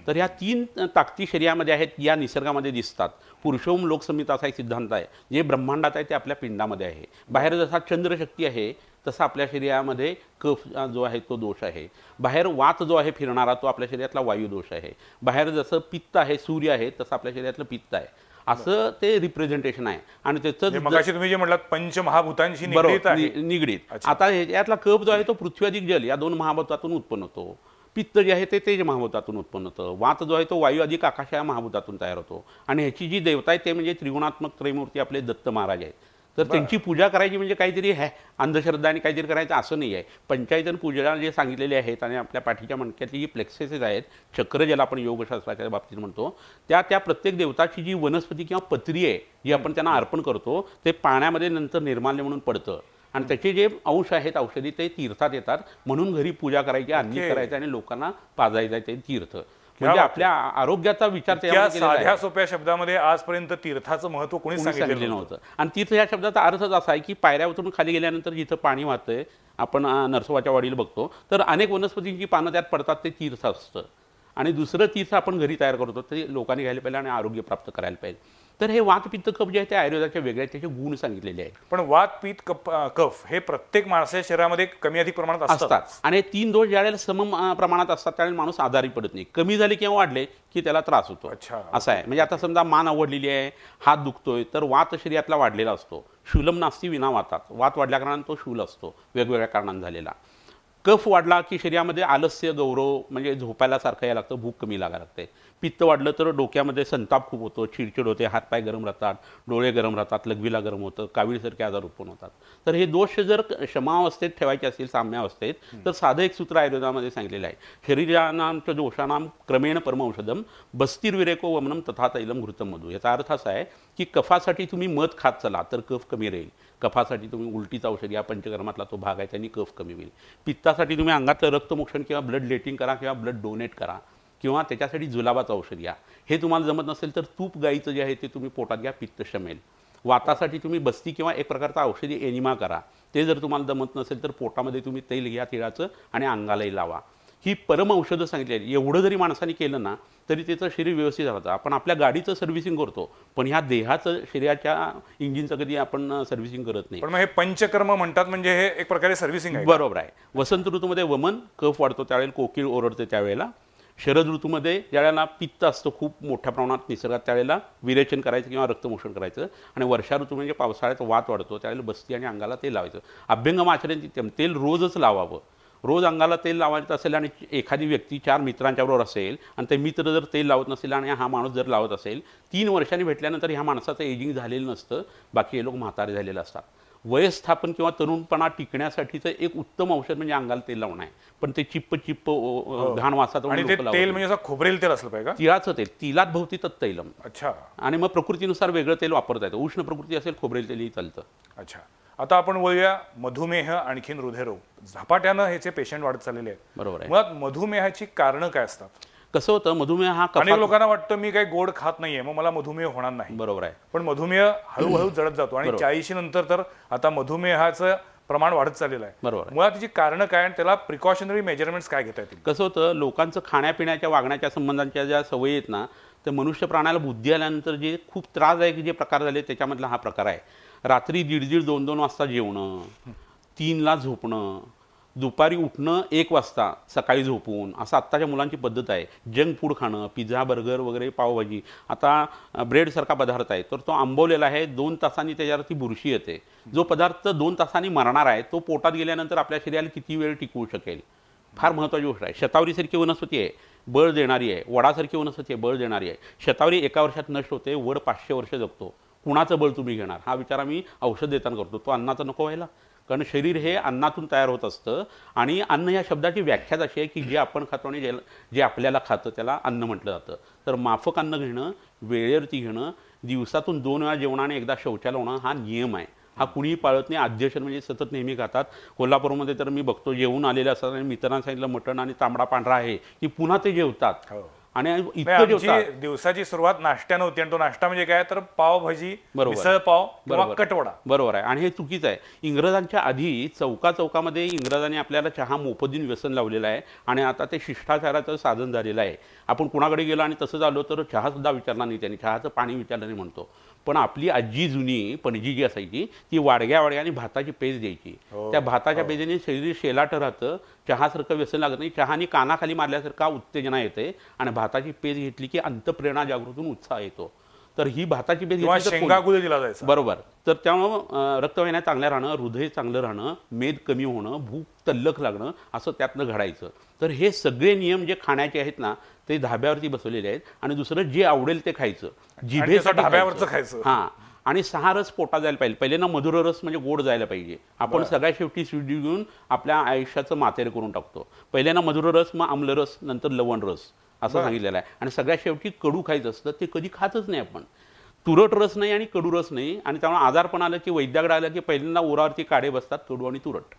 तर ह्या 3 ताकदी शरीरामध्ये आहेत, या निसर्गामध्ये दिसतात. पुरुषोम लोकसंहिता असा एक सिद्धांत आहे, जे ब्रह्मांडात आहे ते आपल्या पिंडामध्ये आहे. बाहेर जसा चंद्रशक्ती आहे तसा आपल्या शरीरामध्ये कफ जो आहे तो दोष आहे. बाहेर वात जो आहे फिरणारा तो आपल्या शरीरातला वायू दोष आहे. बाहेर जसं पित्त आहे, सूर्य आहे, तसं आपल्या शरीरातलं पित्त आहे. असं ते रिप्रेझेंटेशन आहे. आणि त्याचं मगाशी तुम्ही जे म्हटलात पंचमहाभूतांशी निगडीत आहे. निगडीत. आता यातला कफ जो आहे तो पृथ्वी अधिक जल या 2 महाभूतातून उत्पन्न होतो. पित्त जे आहे ते तेज महाभूतातून उत्पन्न होतं. वात जो आहे तो वायू अधिक आकाश या महाभूतातून तयार होतो. आणि ह्याची जी देवता आहे ते म्हणजे त्रिगुणात्मक त्रयमूर्ती आपले दत्त महाराज आहेत. तर त्यांची पूजा करायची म्हणजे काहीतरी अंधश्रद्धा आणि काहीतरी करायचं असं नाही आहे. पंचायतन पूजा जे सांगितलेले आहेत आणि आपल्या पाठीच्या मणक्यातली जी प्लेक्सेसेस आहेत, चक्र ज्याला आपण योगशास्त्राच्या बाबतीत म्हणतो, त्या प्रत्येक देवताची जी वनस्पती किंवा पत्री आहे जी आपण त्यांना अर्पण करतो ते पाण्यामध्ये नंतर निर्माल्य म्हणून पडतं. आणि त्याचे जे अंश आहेत औषधी ते तीर्थात येतात. म्हणून घरी पूजा करायची, अन्नी करायचं आणि लोकांना पाजायचं ते तीर्थ. म्हणजे आपल्या आरोग्याचा विचार साध्या सोप्या शब्दामध्ये आजपर्यंत तीर्थाचं महत्व कोणीच सांगितलेलं नव्हतं. आणि तीर्थ या शब्दाचा अर्थच असा आहे की पायऱ्या उतरून खाली गेल्यानंतर जिथं पाणी वाहतंय, आपण नरसोबाच्या वाडीला बघतो तर अनेक वनस्पतींची पानं त्यात पडतात, ते तीर्थ असतं. आणि दुसरं तीर्थ आपण घरी तयार करतो ते लोकांनी घ्यायला पाहिजे आणि आरोग्य प्राप्त करायला पाहिजे. तर हे वात, पित्त, कफ जे आहे ते आयुर्वेदाच्या वेगळ्या त्याचे गुण सांगितलेले आहेत. पण वात, पित्त, कफ हे प्रत्येक माणसाच्या शरीरामध्ये कमी अधिक प्रमाणात असतात. आणि 3 दोष ज्यावेळेला सम प्रमाणात असतात त्यावेळेला माणूस आजारी पडत नाही. कमी झाले किंवा वाढले की त्याला त्रास होतो. असं आहे. म्हणजे आता समजा मान आवडलेली आहे, हात दुखतोय, तर वात शरीरातला वाढलेला असतो. शूलम नास्ती विना वातात. वात वाढल्या कारणाने तो शूल असतो, वेगवेगळ्या कारणांनी झालेला. कफ वाढला की शरीरामध्ये आलस्य, गौरव म्हणजे झोपायला सारखं यायला लागतं, भूक कमी लागायला लागते. पित्त वाढलं तर डोक्यामध्ये संताप खूप होतो, चिडचिड होते, हातपाय गरम राहतात, डोळे गरम राहतात, लघवीला गरम होतं, कावीळसारखे आजार उत्पन्न होतात. तर हे दोष जर क्षमावस्थेत ठेवायचे असतील, साम्यावस्थेत, तर साधं एक सूत्र आयुर्वेदामध्ये सांगितलेलं आहे. शरीरानां च दोषानां क्रमेण परमौषधम बस्तिर्विरेको वमनम तथा तैलम घृतम मधु. याचा अर्थ असा आहे की कफासाठी तुम्ही मध खात चला तर कफ कमी राहील. कफासाठी तुम्ही उलटीचा औषध, या पंचकर्मातला तो भाग आहे, त्यांनी कफ कमी होईल. पित्तासाठी तुम्ही अंगातलं रक्तमोक्षण किंवा ब्लड लेटिंग करा किंवा ब्लड डोनेट करा किंवा त्याच्यासाठी जुलाबाचं औषध घ्या. हे तुम्हाला जमत नसेल तर तूप गाईचं जे आहे ते तुम्ही पोटात घ्या, पित्त शमेल. वातासाठी तुम्ही बस्ती किंवा एक प्रकारचा औषधी एनिमा करा. ते जर तुम्हाला जमत नसेल तर पोटामध्ये तुम्ही तेल घ्या तिळाचं आणि अंगालाही लावा. ही परम औषधं सांगितली आहेत. एवढं जरी माणसाने केलं ना तरी त्याचं शरीर व्यवस्थित राहतं. आपण आपल्या गाडीचं सर्व्हिसिंग करतो पण ह्या देहाचं, शरीराच्या इंजिनचं कधी आपण सर्व्हिसिंग करत नाही. पण मग हे पंचकर्म म्हणतात म्हणजे हे एक प्रकारे सर्व्हिसिंग आहे. बरोबर आहे. वसंत ऋतूमध्ये वमन, कफ वाढतो त्यावेळेला, कोकिळ ओरडते त्यावेळेला. शरद ऋतूमध्ये ज्यावेळेला पित्त असतं खूप मोठ्या प्रमाणात निसर्गात त्यावेळेला विरेचन करायचं किंवा रक्तमोषण करायचं. आणि वर्षा ऋतू म्हणजे पावसाळ्यात वात वाढतो त्यावेळेला बस्ती आणि अंगाला तेल लावायचं. अभ्यंगम आचरण, तेल रोजच लावावं. रोज अंगाला तेल लावायचं असेल आणि एखादी व्यक्ती 4 मित्रांच्याबरोबर असेल आणि ते मित्र जर तेल लावत नसेल आणि हा माणूस जर लावत असेल, 3 वर्षांनी भेटल्यानंतर ह्या माणसाचं एजिंग झालेलं नसतं, बाकी हे लोक म्हातारे झालेले असतात. वयस्थापन किंवा तरुणपणा टिकण्यासाठीचं एक उत्तम औषध म्हणजे अंगाला तेल लावणं आहे. पण ते चिप्प घाण वासात आणि ते तेल म्हणजे असं खोबरेल तेल असलं पाहिजे का? तिळाचं तेल, तिलात भवती तत्तैलम. अच्छा. आणि मग प्रकृतीनुसार वेगळं तेल वापरता येतं. उष्ण प्रकृती असेल खोबरेल तेलही चालतं. अच्छा. आता आपण बोलूया मधुमेह आणखीन हृदयरोग. झपाट्यानं ह्याचे पेशंट वाढत चाललेले आहेत. बरोबर आहे. मुळात मधुमेहाची कारणं काय असतात? कसं होतं, मधुमेह हा अनेक लोकांना वाटतं मी काही गोड खात नाहीये मग मला मधुमेह होणार नाही. बरोबर आहे. पण मधुमेह हळूहळू जळत जातो आणि 40 नंतर तर आता मधुमेहाचं प्रमाण वाढत चाललेलं आहे. बरोबर. मुळात त्याची कारणं काय आणि त्याला प्रिकॉशनरी मेजरमेंट्स काय घेता येतील? कसं होतं, लोकांचं खाण्यापिण्याच्या, वागण्याच्या संबंधांच्या ज्या सवयी आहेत ना, तर मनुष्य प्राण्याला बुद्धी आल्यानंतर जे खूप त्रासदायक जे प्रकार झाले त्याच्यामधला हा प्रकार आहे. रात्री 1:30 2-2 वाजता जेवणं, 3ला झोपणं, दुपारी उठणं 1 वाजता, सकाळी झोपून, असं आत्ताच्या मुलांची पद्धत आहे. जंक फूड खाणं, पिझ्झा, बर्गर वगैरे, पावभाजी. आता ब्रेडसारखा पदार्थ आहे तर तो आंबवलेला आहे, 2 तासांनी त्याच्यावरती बुरशी येते. जो पदार्थ 2 तासांनी मरणार आहे तो पोटात गेल्यानंतर आपल्या शरीराला किती वेळ टिकवू शकेल? फार महत्त्वाची गोष्ट आहे. शतावरीसारखी वनस्पती आहे, बळ देणारी आहे. वडासारखी वनस्पती आहे, बळ देणारी आहे. शतावरी 1 वर्षात नष्ट होते, वड 500 वर्ष जगतो. कुणाचं बळ तुम्ही घेणार? हा विचार आम्ही औषध देताना करतो. तो अन्नाचा नको व्हायला, कारण शरीर हे अन्नातून तयार होत असतं आणि अन्न या शब्दाची व्याख्याच अशी आहे की जे आपण खातो आणि जे आपल्याला खातं त्याला अन्न म्हटलं जातं. तर माफक अन्न घेणं, वेळेवरती घेणं, दिवसातून 2 वेळा जेवणाने एकदा शौचाला होणं हा नियम आहे. हा कुणीही पाळत नाही. आद्यशन म्हणजे सतत नेहमी खातात. कोल्हापूरमध्ये तर मी बघतो जेवून आलेले असतात आणि मित्रांना सांगितलं मटण आणि तांबडा पांढरा आहे की पुन्हा ते जेवतात आणि इतकं जेवतात. दिवसाची सुरुवात नाश्त्यानं होती आणि तो नाश्ता म्हणजे काय तर पावभाजी, बरोबर. मिसळ पाव किंवा बरोबर. कटवडा. बरोबर आहे आणि हे चुकीचं आहे. इंग्रजांच्या आधी चौकामध्ये इंग्रजांनी आपल्याला चहा मोफत व्यसन लावलेलं आहे आणि आता ते शिष्टाचाराचं साधन झालेलं आहे. आपण कुणाकडे गेलो आणि तसं झालो तर चहा सुद्धा विचारला नाही, त्यांनी चहाचं पाणी विचारलं नाही म्हणतो. पण आपली आजी जुनी पणजी जी असायची ती वाडग्या आणि भाताची पेज द्यायची. त्या भाताच्या पेजेने शरीर शेलाट राहतं, चहासारखं व्यसन लागत नाही. चहाने कानाखाली मारल्यासारखा उत्तेजना येते आणि भाताची पेज घेतली की अंतःप्रेरणा जागृतून उत्साह येतो. तर ही भाताची पेज किंवा शेंगा गुळ दिला जायचा. बरोबर. तर त्यामुळं रक्तवाहिन्या चांगल्या राहणं, हृदय चांगलं राहणं, मेद कमी होणं, भूक तल्लख लागणं असं त्यातनं घडायचं. तर हे सगळे नियम जे खाण्याचे आहेत ना ते धाब्यावरती बसवलेले आहेत आणि दुसरं जे आवडेल ते खायचं, जिभेसाठी धाब्यावरचं खायचं. हां. आणि 6 रस पोटात जायला पाहिजे. पहिले ना मधुर रस म्हणजे गोड जायला पाहिजे. आपण सगळ्या शेवटी स्वीट घेऊन आपल्या आयुष्याचं मातेर करून टाकतो. पहिले ना मधुर रस, मग आम्ल रस, नंतर लवण रस असं सांगितलेलं आहे. आणि सगळ्यात शेवटी कडू खायचं असतं, ते कधी खातच नाही आपण. तुरट रस नाही आणि कडू रस नाही. आणि त्यामुळे आजारपण आलं की वैद्याकडे आलं की पहिल्यांदा उरावरती काढे बसतात, कडू आणि तुरट.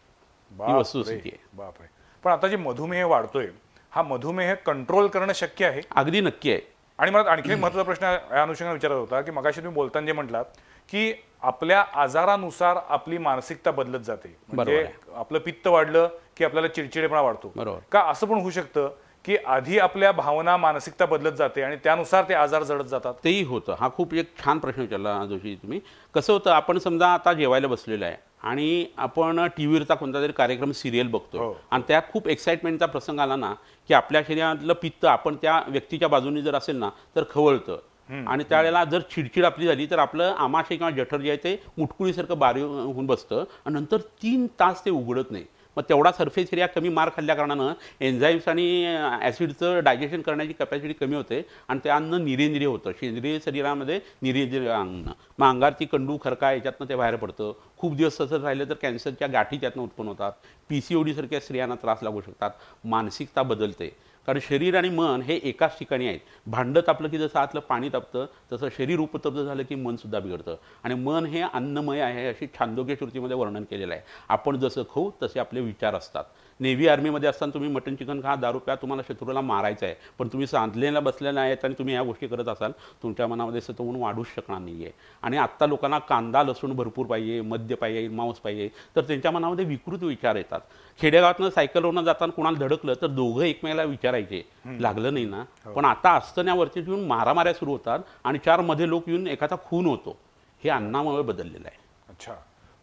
ही वस्तुस्थिती आहे. बापरे. पण आता जे मधुमेह वाढतोय हा मधुमेह कंट्रोल करणं शक्य आहे? अगदी नक्की आहे. आणि मला आणखी एक महत्त्वाचा प्रश्न या अनुषंगाने विचारत होता की मगाशी तुम्ही बोलताना जे म्हटलात की आपल्या आजारानुसार आपली मानसिकता बदलत जाते. म्हणजे आपलं पित्त वाढलं की आपल्याला चिडचिडेपणा वाढतो. बरोबर. का असं पण होऊ शकतं की आधी आपल्या भावना मानसिकता बदलत जाते आणि त्यानुसार ते आजार जडत जातात? तेही होतं. हा खूप एक छान प्रश्न विचारला जोशी तुम्ही. कसं होतं, आपण समजा आता जेवायला बसलेलो आहे आणि आपण टीव्हीवरचा कोणता तरी कार्यक्रम सिरियल बघतो आणि त्यात खूप एक्साइटमेंटचा प्रसंग आला ना की आपल्या शरीरातलं पित्त आपण त्या व्यक्तीच्या बाजूने जर असेल ना तर खवळतं आणि त्यावेळेला जर चिडचिड आपली झाली तर आपलं आमाशय किंवा जठर जे आहे ते मुटकुळीसारखं बारीक होऊन बसतं आणि नंतर 3 तास ते उघडत नाही. मग तेवढा सरफेस एरिया कमी मार खाल्ल्या कारणानं एन्झाईम्स आणि ॲसिडचं डायजेशन करण्याची कॅपॅसिटी कमी होते आणि ते अन्न निरेंद्रिय होतं. सेंद्रिय शरीरामध्ये निरेंद्रिय अन्न, मग अंगारती कंडू खरका याच्यातनं ते बाहेर पडतं. खूप दिवस तसंच राहिलं तर कॅन्सरच्या गाठी त्यातनं उत्पन्न होतात. PCOD सारख्या स्त्रियांना त्रास लागू शकतात. मानसिकता बदलते कारण शरीर आणि मन हे एकाच ठिकाणी आहेत. भांडं तापलं की जसं आतलं पाणी तापतं तसं शरीर उपतप्त झालं की मन सुद्धा बिघडतं. आणि मन हे अन्नमय आहे अशी छांदोग्य श्रुतीमध्ये वर्णन केलेलं आहे. आपण जसं खाऊ तसे आपले विचार असतात. नेव्ही आर्मीमध्ये असताना तुम्ही मटन चिकन खा, दारू प्या, तुम्हाला शत्रूला मारायचं आहे, पण तुम्ही सांधलेला बसलेला आहेत आणि तुम्ही ह्या गोष्टी करत असाल तुमच्या मनामध्ये सतवून वाढूच शकणार नाही आहे. आणि आत्ता लोकांना कांदा लसूण भरपूर पाहिजे, मद्य पाहिजे, मांस पाहिजे, तर त्यांच्या मनामध्ये विकृत विचार येतात. खेडेगावातनं सायकलवरनं जाताना कुणाला धडकलं तर दोघं एकमेकाला विचारायचे, लागलं नाही ना. पण आता असतानावरती येऊन मारामाऱ्या सुरू होतात आणि 4 मध्ये लोक येऊन एखादा खून होतो. हे अन्नामुळे बदललेलं आहे. अच्छा.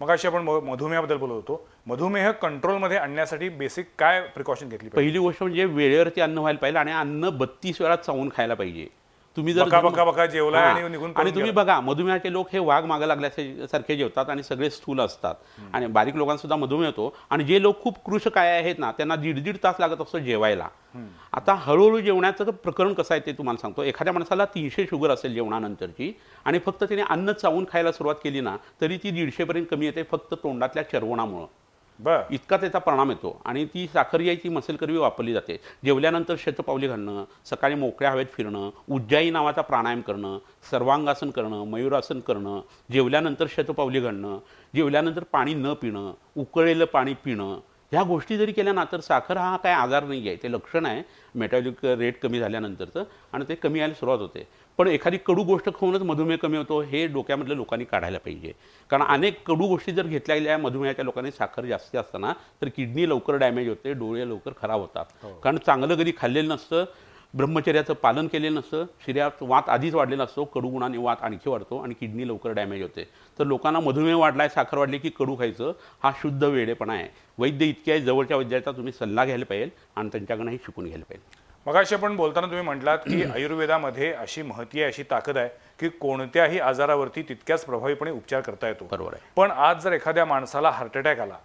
मग अशी आपण मधुमेहाबद्दल बोलत होतो. मधुमेह कंट्रोलमध्ये आणण्यासाठी बेसिक काय प्रिकॉशन घेतली पाहिजे? पहिली गोष्ट म्हणजे वेळेवरती अन्न व्हायला पाहिजे आणि अन्न 32 वेळा चावून खायला पाहिजे. तुम्ही जर बका जेवला आणि निघून आणि तुम्ही बघा मधुमेहाचे लोक हे वाघ मागे लागल्यासारखे जेवतात आणि सगळे स्थूल असतात आणि बारीक लोकांना सुद्धा मधुमेह होतो. आणि जे लोक खूप कृशकाय आहेत ना त्यांना 1.5 तास लागत असतो जेवायला. आता हळूहळू जेवणाचं प्रकरण कसं आहे ते तुम्हाला सांगतो. एखाद्या माणसाला 300 शुगर असेल जेवणानंतरची आणि फक्त त्याने अन्न चावून खायला सुरुवात केली ना तरी ती 150 पर्यंत कमी येते फक्त तोंडातल्या चर्वणामुळं. इतका त्याचा परिणाम येतो. आणि ती साखर यायची मसल कर्वी वापरली जाते. जेवल्यानंतर शतपावली घालणं, सकाळी मोकळ्या हवेत फिरणं, उज्जाई नावाचा प्राणायाम करणं, सर्वांगासन करणं, मयूरासन करणं, जेवल्यानंतर शतपावली घालणं, जेवल्यानंतर पाणी न पिणं, उकळलेलं पाणी पिणं, ह्या गोष्टी जरी केल्या ना तर साखर हा काय आजार नाही आहे. ते लक्षण आहे मेटाबॉलिक रेट कमी झाल्यानंतरचं आणि ते कमी यायला सुरुवात होते. पण एखादी कडू गोष्ट खाऊनच मधुमेह कमी होतो हे डोक्यामधल्या लोकांनी काढायला पाहिजे. कारण अनेक कडू गोष्टी जर घेतल्या गेल्या मधुमेहाच्या लोकांनी साखर जास्त असताना तर किडनी लवकर डॅमेज होते, डोळे लवकर खराब होतात. कारण चांगलं कधी खाल्लेलं नसतं, ब्रह्मचर्याचं पालन केलेलं नसतं, शरीरात वात आधीच वाढलेला असतो, कडू गुणाने वात आणखी वाढतो आणि किडनी लवकर डॅमेज होते. तर लोकांना मधुमेह वाढलाय, साखर वाढली की कडू खायचं हा शुद्ध वेडेपणा आहे. वैद्य इतके आहे, जवळच्या वैद्याचा तुम्ही सल्ला घ्यायला पाहिजे आणि त्यांच्याकडनंही शिकून घ्यायला पाहिजे. मग अशी आपण बोलताना तुम्ही म्हटलात की आयुर्वेदामध्ये अशी महती आहे, अशी ताकद आहे की कोणत्याही आजारावरती तितक्याच प्रभावीपणे उपचार करता येतो. बरोबर आहे. पण आज जर एखाद्या माणसाला हार्ट अटॅक आला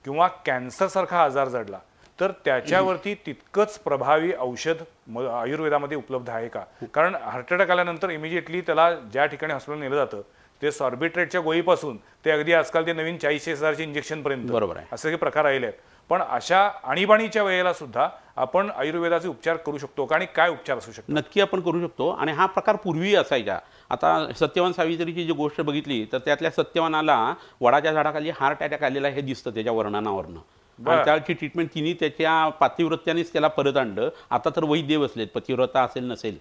किंवा कॅन्सर सारखा आजार जडला तर त्याच्यावरती तितकंच प्रभावी औषध आयुर्वेदामध्ये उपलब्ध आहे का? कारण हार्ट अटॅक आल्यानंतर इमिजिएटली त्याला ज्या ठिकाणी हॉस्पिटल नेलं जातं ते सॉर्बिट्रेटच्या गोळीपासून ते अगदी आजकाल ते नवीन 40,000चे इंजेक्शन पर्यंत बरोबर आहे. असे काही प्रकार राहिले आहेत. पण अशा आणीबाणीच्या वेळेला सुद्धा आपण आयुर्वेदाचे उपचार करू शकतो का आणि काय उपचार असू शकतो? नक्की आपण करू शकतो. आणि हा प्रकार पूर्वी असायचा. आता सत्यवान सावित्रीची जी गोष्ट बघितली तर त्यातल्या सत्यवानाला वडाच्या झाडाखाली हार्ट अटॅक आलेला हे दिसतं त्याच्या वर्णनावरनं. आणि त्याची ट्रीटमेंट तिने त्याच्या पातिव्रत्यानेच त्याला परत आणलं. आता तर वैद्य बसलेत, पतिव्रता असेल नसेल.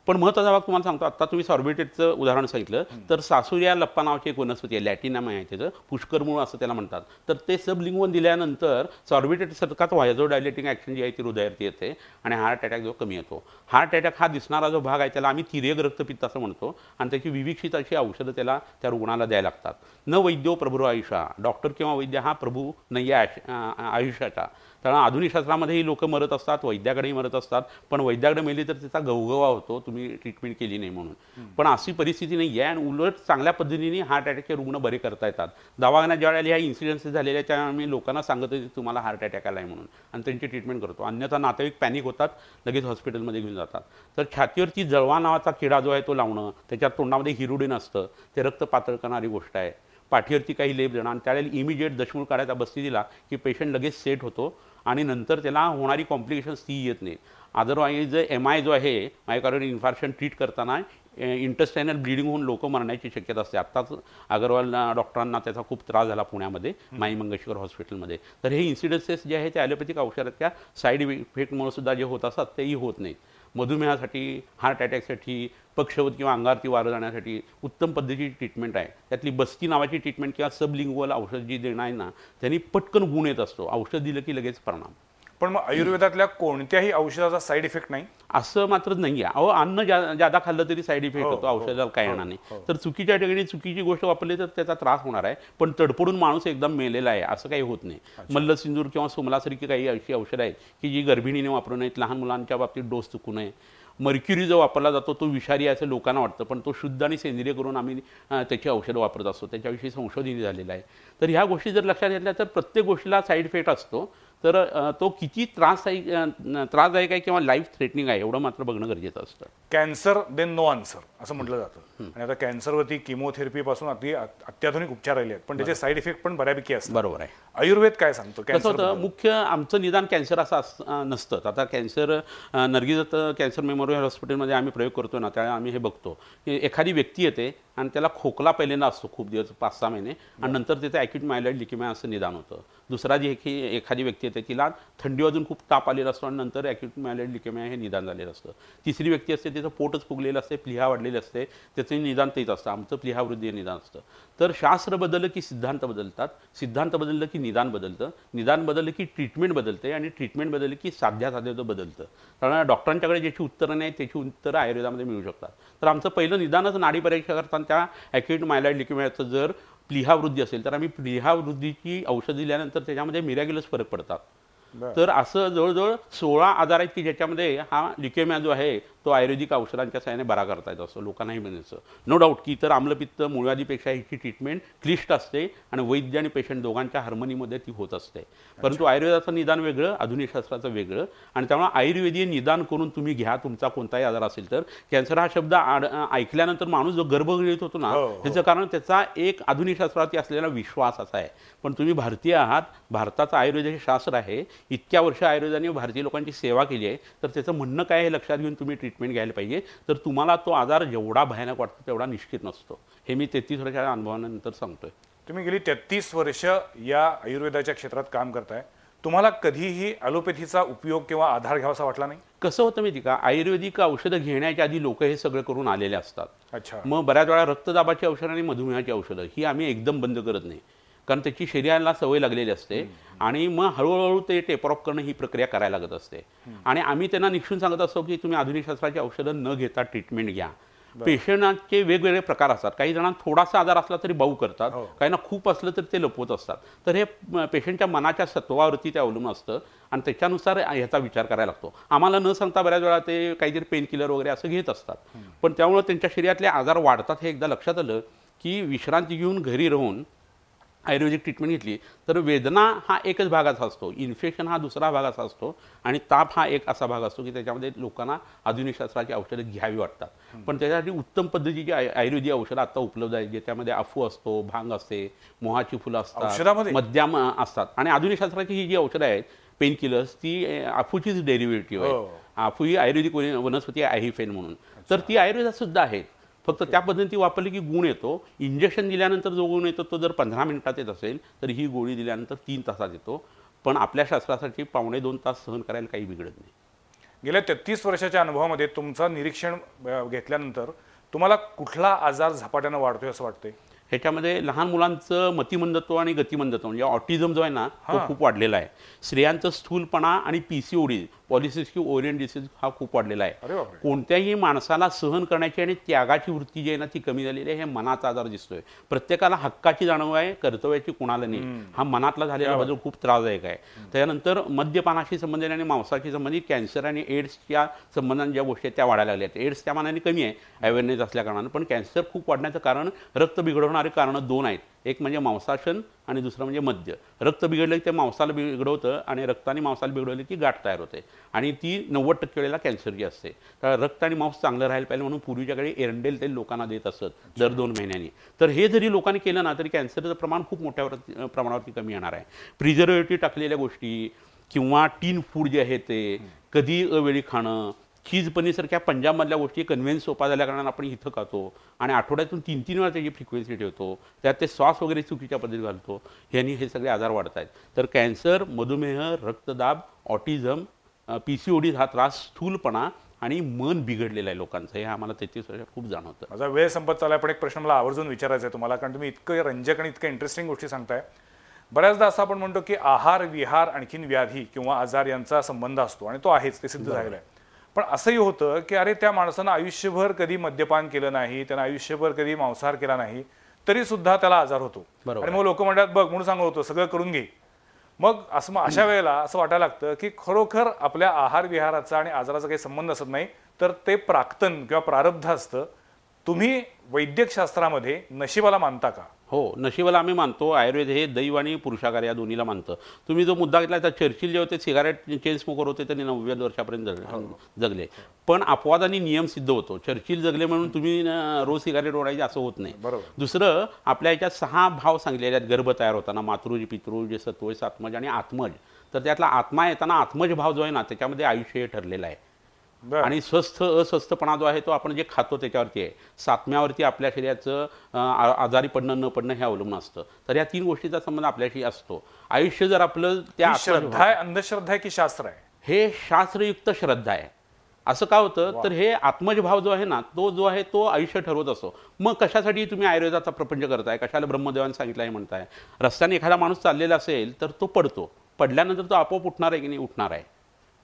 पण महत्त्वाचा भाग तुम्हाला सांगतो, आता तुम्ही सॉर्बिट्रेटचं उदाहरण सांगितलं तर सासुरिया लप्पा नावाची एक वनस्पती आहे, लॅटिनम आहे त्याचं, पुष्करमूळ असं त्याला म्हणतात. तर ते सबलिंगवन दिल्यानंतर सॉर्बिट्रेट सरकात व्हायझोडायलेटिंग ॲक्शन जी आहे ती हृदयावरती येते आणि हार्ट अटॅक जो कमी येतो. हार्ट अटॅक हा दिसणारा जो भाग आहे त्याला आम्ही तिर्यक रक्तपित्त असं म्हणतो आणि त्याची विविक्षित अशी औषधं त्याला त्या रुग्णाला द्यायला लागतात. न वैद्यो प्रभू आयुषा, डॉक्टर किंवा वैद्य हा प्रभू नाही आयुष्याचा. कारण आधुनिक शास्त्रामध्येही लोक मरत असतात, वैद्याकडेही मरत असतात. पण वैद्याकडे मेली तर त्याचा गवगवा होतो, तुम्ही ट्रीटमेंट केली नाही म्हणून. पण अशी परिस्थिती नाही आहे आणि उलट चांगल्या पद्धतीने हार्ट अटॅकचे रुग्ण बरे करता येतात. दवाखान्यात ज्यावेळेला ह्या इन्सिडेन्सेस झालेल्या त्यावेळेला आम्ही लोकांना सांगतो की तुम्हाला हार्ट अटॅक आला आहे म्हणून आणि त्यांची ट्रीटमेंट करतो. अन्यथा नातेवाईक पॅनिक होतात, लगेच हॉस्पिटलमध्ये घेऊन जातात. तर छातीवरती जळवा नावाचा किडा जो आहे तो लावणं, त्याच्या तोंडामध्ये हिरुडिन असतं, ते रक्त पातळ करणारी गोष्ट आहे. पाठीवरती काही लेप देणं आणि त्यावेळेला इमिजिएट दशमूळ काढायचा बस्ती दिला की पेशंट लगेच सेट होतो आणि नंतर त्याला होणारी कॉम्प्लिकेशन्स ती येत नाही. अदरवाईज MI जो आहे मायोकार्डियल इन्फार्क्शन ट्रीट करताना इंटेस्टायनल ब्लिडिंग होऊन लोक मरण्याची शक्यता असते. आत्ताच अगरवाल डॉक्टरांना त्याचा खूप त्रास झाला पुण्यामध्ये माई मंगेशकर हॉस्पिटलमध्ये. तर हे इन्सिडेन्सेस जे आहे ते ॲलोपॅथिक औषधाच्या साईड इफेक्टमुळे सुद्धा जे होत असतात तेही होत नाहीत. मधुमेहासाठी, हार्ट अटॅकसाठी, पक्षवत किंवा अंगारती वारं जाण्यासाठी उत्तम पद्धतीची ट्रीटमेंट आहे. त्यातली बस्ती नावाची ट्रीटमेंट किंवा सबलिंग्वल औषध जी देणं आहे ना, त्यांनी पटकन गुण येत असतो. औषध दिलं की लगेच परिणाम. पण मग आयुर्वेदातल्या कोणत्याही औषधाचा साईड इफेक्ट नाही असं मात्र नाही आहे. अहो, अन्न जादा खाल्लं तरी साईड इफेक्ट होतो, औषधाला काय येणार नाही. तर चुकीच्या ठिकाणी चुकीची गोष्ट वापरली तर त्याचा त्रास होणार आहे. पण तडपडून माणूस एकदम मेलेला आहे असं काही होत नाही. मल्लसिंदूर किंवा सोमलासारखी काही अशी औषधं आहेत की जी गर्भिणीने वापरू नयेत, लहान मुलांच्या बाबतीत डोस चुकू नये. मर्क्युरी जो वापरला जातो तो विषारी आहे असं लोकांना वाटतं, पण तो शुद्ध आणि सेंद्रिय करून आम्ही त्याची औषधं वापरत असतो. त्याच्याविषयी संशोधन झालेलं आहे. तर ह्या गोष्टी जर लक्षात घेतल्या तर प्रत्येक गोष्टीला साईड इफेक्ट असतो. तर तो किती त्रासदायक आहे किंवा लाईफ थ्रेटनिंग आहे एवढं मात्र बघणं गरजेचं असतं. कॅन्सर देन नो आन्सर असं म्हटलं जातं. आणि आता कॅन्सरवरती किमोथेरपी पासून अगदी अत्याधुनिक उपचार राहिले आहेत, पण त्याचे साईड इफेक्ट पण बऱ्यापैकी असतात. बरोबर आहे. आयुर्वेद काय सांगतो? कसं होतं, मुख्य आमचं निदान कॅन्सर असं नसतं. आता कॅन्सर नरगिजत कॅन्सर मेमोरियल हॉस्पिटलमध्ये आम्ही प्रयोग करतो ना, त्यावेळेला आम्ही हे बघतो की एखादी व्यक्ती येते आणि त्याला खोकला पहिल्यांदा असतो खूप दिवस, 5-6 महिने, आणि नंतर त्याचं ॲक्यूट मायलॉइड लिक्युमिया असं निदान होतं. दुसरा जी एखादी व्यक्ती येते तिला थंडी वाजून खूप ताप आलेला असतो आणि नंतर ॲक्यूट मायलॉइड लिक्युमिया हे निदान झालेलं असतं. तिसरी व्यक्ती असते तिचं पोटच फुगलेलं असते, प्लीहा वाढलेली असते, त्याचं निदान तेच असतं. आमचं प्लीहावृद्धी निदान असतं. तर शास्त्र बदललं की सिद्धांत बदलतात, सिद्धांत बदललं की निदान बदलतं, निदान बदललं की ट्रीटमेंट बदलते आणि ट्रीटमेंट बदलली की साध्यासाध्याचं बदलतं. कारण डॉक्टरांच्याकडे ज्याची उत्तरं नाही त्याची उत्तरं आयुर्वेदामध्ये मिळू शकतात. तर आमचं पहिलं निदानच नाडी परीक्षा करताना त्या ॲक्यूट मायलॉइड लिक्युमियाचं जर प्लीहावृद्धी असेल तर आम्ही प्लीहावृद्धीची औषध दिल्यानंतर त्याच्यामध्ये मिरॅक्युलस फरक पडतात. तर असं जवळजवळ 16 आजार आहेत की ज्याच्यामध्ये हा लिक्युमिया जो आहे तो आयुर्वेदिक औषधांच्या सहाय्याने बरा करता येतो असं लोकांनाही म्हणायचं. नो डाऊट की तर आम्लपित्त मूळव्याधीपेक्षा ह्याची ट्रीटमेंट क्लिष्ट असते आणि वैद्य आणि पेशंट दोघांच्या हार्मनीमध्ये ती होत असते. परंतु आयुर्वेदाचं निदान वेगळं, आधुनिक शास्त्राचं वेगळं. आणि त्यामुळे आयुर्वेदीय निदान करून तुम्ही घ्या तुमचा कोणताही आजार असेल तर. कॅन्सर हा शब्द ऐकल्यानंतर माणूस जो गर्भगृहीत होतो ना, त्याचं कारण त्याचा एक आधुनिक शास्त्रावरती असलेला विश्वास असा आहे. पण तुम्ही भारतीय आहात, भारताचं आयुर्वेद हे शास्त्र आहे, इतक्या वर्ष आयुर्वेदाने भारतीय लोकांची सेवा केली आहे, तर त्याचं म्हणणं काय हे लक्षात घेऊन तुम्ही ट्रीटमेंट घ्यायला पाहिजे. तर तुम्हाला तो आजार जेवढा भयानक वाटतो तेवढा निश्चित नसतो. हे मी 33 वर्षाच्या अनुभवानंतर सांगतोय. तुम्ही गेली 33 वर्ष या आयुर्वेदाच्या क्षेत्रात काम करताय, तुम्हाला कधीही ॲलोपॅथीचा उपयोग किंवा आधार घ्यावासा वाटला नाही? कसं होतं माहिती का, आयुर्वेदिक औषधं घेण्याच्या आधी लोक हे सगळं करून आलेले असतात. अच्छा. मग बऱ्याच वेळा रक्तदाबाची औषधं आणि मधुमेहाची औषधं ही आम्ही एकदम बंद करत नाही, कारण त्याची शरीराला सवय लागलेली असते आणि मग हळूहळू ते टेपर ऑफ करणं ही प्रक्रिया करायला लागत असते. आणि आम्ही त्यांना निक्षून सांगत असतो की तुम्ही आधुनिक शास्त्राची औषधं न घेता ट्रीटमेंट घ्या. पेशंटचे वेगवेगळे प्रकार असतात. काही जणांना थोडासा आजार असला तरी बाऊ करतात, काहींना खूप असलं तरी ते लपवत असतात. तर हे पेशंटच्या मनाच्या सत्वावरती ते अवलंबून असतं आणि त्याच्यानुसार ह्याचा विचार करायला लागतो. आम्हाला न सांगता बऱ्याच वेळा ते काहीतरी पेन किलर वगैरे असं घेत असतात. पण त्यामुळे त्यांच्या शरीरातले आजार वाढतात हे एकदा लक्षात आलं की विश्रांती घेऊन घरी राहून आयुर्वेदिक ट्रीटमेंट घेतली तर वेदना हा एकच भागाचा असतो, इन्फेक्शन हा दुसरा भागाचा असतो आणि ताप हा एक असा भाग असतो की त्याच्यामध्ये लोकांना आधुनिक शास्त्राची औषधं घ्यावी वाटतात. पण त्याच्यासाठी उत्तम पद्धतीची आयुर्वेदिक औषधं आता उपलब्ध आहेत, ज्याच्यामध्ये अफू असतो, भांग असते, मोहाची फुलं असतात, मध्यम असतात. आणि आधुनिक शास्त्राची ही जी औषधं आहेत पेन किलर्स ती अफूचीच डेरिव्हेटिव्ह आहे. अफू ही आयुर्वेदिक वनस्पती आहे आयहिफेन म्हणून, तर ती आयुर्वेदात सुद्धा आहेत. फक्त त्या पद्धती वापरली की गुण येतो. इंजेक्शन दिल्यानंतर जो गुण येतो तो जर 15 मिनिटात येत असेल तर ही गोळी दिल्यानंतर 3 तासात येतो. पण आपल्या शास्त्रासाठी 2.5 तास सहन करायला काही बिघडत नाही. गेल्या 33 वर्षाच्या अनुभवामध्ये तुमचं निरीक्षण घेतल्यानंतर तुम्हाला कुठला आजार झपाट्यानं वाढतोय असं वाटतंय? ह्याच्यामध्ये लहान मुलांचं मतिमंदत्व आणि गतिमंदत्व म्हणजे ऑटिझम जो आहे ना तो खूप वाढलेला आहे. स्त्रियांचं स्थूलपणा आणि PCOD पॉलिसिस्टिक ओव्हरियन डिसीज हा खूप वाढलेला आहे. कोणत्याही माणसाला सहन करण्याची आणि त्यागाची वृत्ती जी आहे ना ती कमी झालेली आहे. हे मनाचा आजार दिसतोय. प्रत्येकाला हक्काची जाणीव आहे, कर्तव्याची कुणाला नाही. हा मनातला झालेला बदल खूप त्रासदायक आहे. त्यानंतर मद्यपानाशी संबंधित आणि मांसाशी संबंधित कॅन्सर आणि एड्सच्या संबंधाने ज्या गोष्टी आहेत त्या वाढायला लागल्या आहेत. एड्स त्या मानाने कमी आहे अवेअरनेस असल्या कारणानं, पण कॅन्सर खूप वाढण्याचं कारण रक्त बिघडवणारे कारणं 2 आहेत. एक म्हणजे मांसाशन आणि दुसरं म्हणजे मद्य. रक्त बिघडलं की ते मांसाला बिघडवतं आणि रक्ताने मांसाला बिघडवलं की गाठ तयार होते आणि ती 90% वेळेला कॅन्सरची असते. तर रक्त आणि मांस चांगलं राहायला पाहिजे म्हणून पूर्वीच्या काळी एरंडेल तेल लोकांना देत असत दर 2 महिन्यांनी. तर हे जरी लोकांनी केलं ना तरी कॅन्सरचं प्रमाण खूप मोठ्या प्रमाणावरती कमी येणार आहे. प्रिझर्वेटिव्ह टाकलेल्या गोष्टी किंवा टीन फूड जे आहे ते कधी अवेळी खाणं, चीज पनीरसारख्या पंजाबमधल्या गोष्टी कन्व्हेन्स सोपा झाल्या कारणानं आपण इथं खातो आणि आठवड्यातून 3-3 वेळा त्याची फ्रिक्वेन्सी ठेवतो. त्यात ते सॉस वगैरे चुकीच्या पद्धतीत घालतो. ह्यांनी हे सगळे आजार वाढत आहेत. तर कॅन्सर, मधुमेह, रक्तदाब, ऑटिझम, PCOD हा त्रास, स्थूलपणा आणि मन बिघडलेलं आहे लोकांचं, हे आम्हाला 33 वर्षात खूप जाणवतं. माझा वेळ संपत चालला, पण एक प्रश्न मला आवर्जून विचारायचा आहे तुम्हाला, कारण तुम्ही इतकं रंजक आणि इतकं इंटरेस्टिंग गोष्टी सांगताय. बऱ्याचदा असं आपण म्हणतो की आहार, विहार, आणखीन व्याधी किंवा आजार यांचा संबंध असतो आणि तो आहेच, ते सिद्ध झालेला आहे. पण असंही होतं की अरे त्या माणसानं आयुष्यभर कधी मद्यपान केलं नाही, त्यानं आयुष्यभर कधी मांसाहार केला नाही, तरी सुद्धा त्याला आजार होतो. आणि मग लोक म्हणतात बघ म्हणून सांगत होतं सगळं करून घे. मग असं अशा वेळेला असं वाटायला लागतं की खरोखर आपल्या आहार विहाराचा आणि आजाराचा काही संबंध असत नाही, तर ते प्राक्तन किंवा प्रारब्ध असतं. तुम्ही वैद्यकशास्त्रामध्ये नशिबाला मानता का? हो, नशिबाला आम्ही मानतो. आयुर्वेद हे दैव आणि पुरुषाकार या दोन्हीला मानतं. तुम्ही जो मुद्दा घेतला तर चर्चिल जे होते सिगारेट चेन स्मोकर होते त्यांनी 90 वर्षापर्यंत जगले. पण अपवाद आणि नियम सिद्ध होतो. चर्चिल जगले म्हणून तुम्ही रोज सिगारेट ओढायचे असं होत नाही. दुसरं, आपल्या याच्यात 6 भाव सांगलेले आहेत गर्भ तयार होताना, मातृज, पितृज, सत्वज, सात्मज आणि आत्मज. तर त्यातला आत्मा येताना आत्मज भाव जो आहे ना त्याच्यामध्ये आयुष्य हे ठरलेलं आहे. आणि स्वस्थ अस्वस्थपणा जो आहे तो आपण जे खातो त्याच्यावरती आहे. सातम्यावरती आपल्या शरीराचं आजारी पडणं न पडणं हे अवलंबून असतं. तर या 3 गोष्टीचा संबंध आपल्याशी असतो. आयुष्य जर आपलं त्या श्रद्धा आहे, अंधश्रद्धा आहे की शास्त्र आहे? हे शास्त्रयुक्त श्रद्धा आहे. असं का होतं तर हे आत्मज भाव जो आहे ना तो जो आहे तो आयुष्य ठरवत असतो. मग कशासाठी तुम्ही आयुर्वेदाचा प्रपंच करताय, कशाला ब्रह्मदेवाने सांगितलं आहे म्हणताय? रस्त्याने एखादा माणूस चाललेला असेल तर तो पडतो, पडल्यानंतर तो आपोआप उठणार आहे की नाही? उठणार आहे.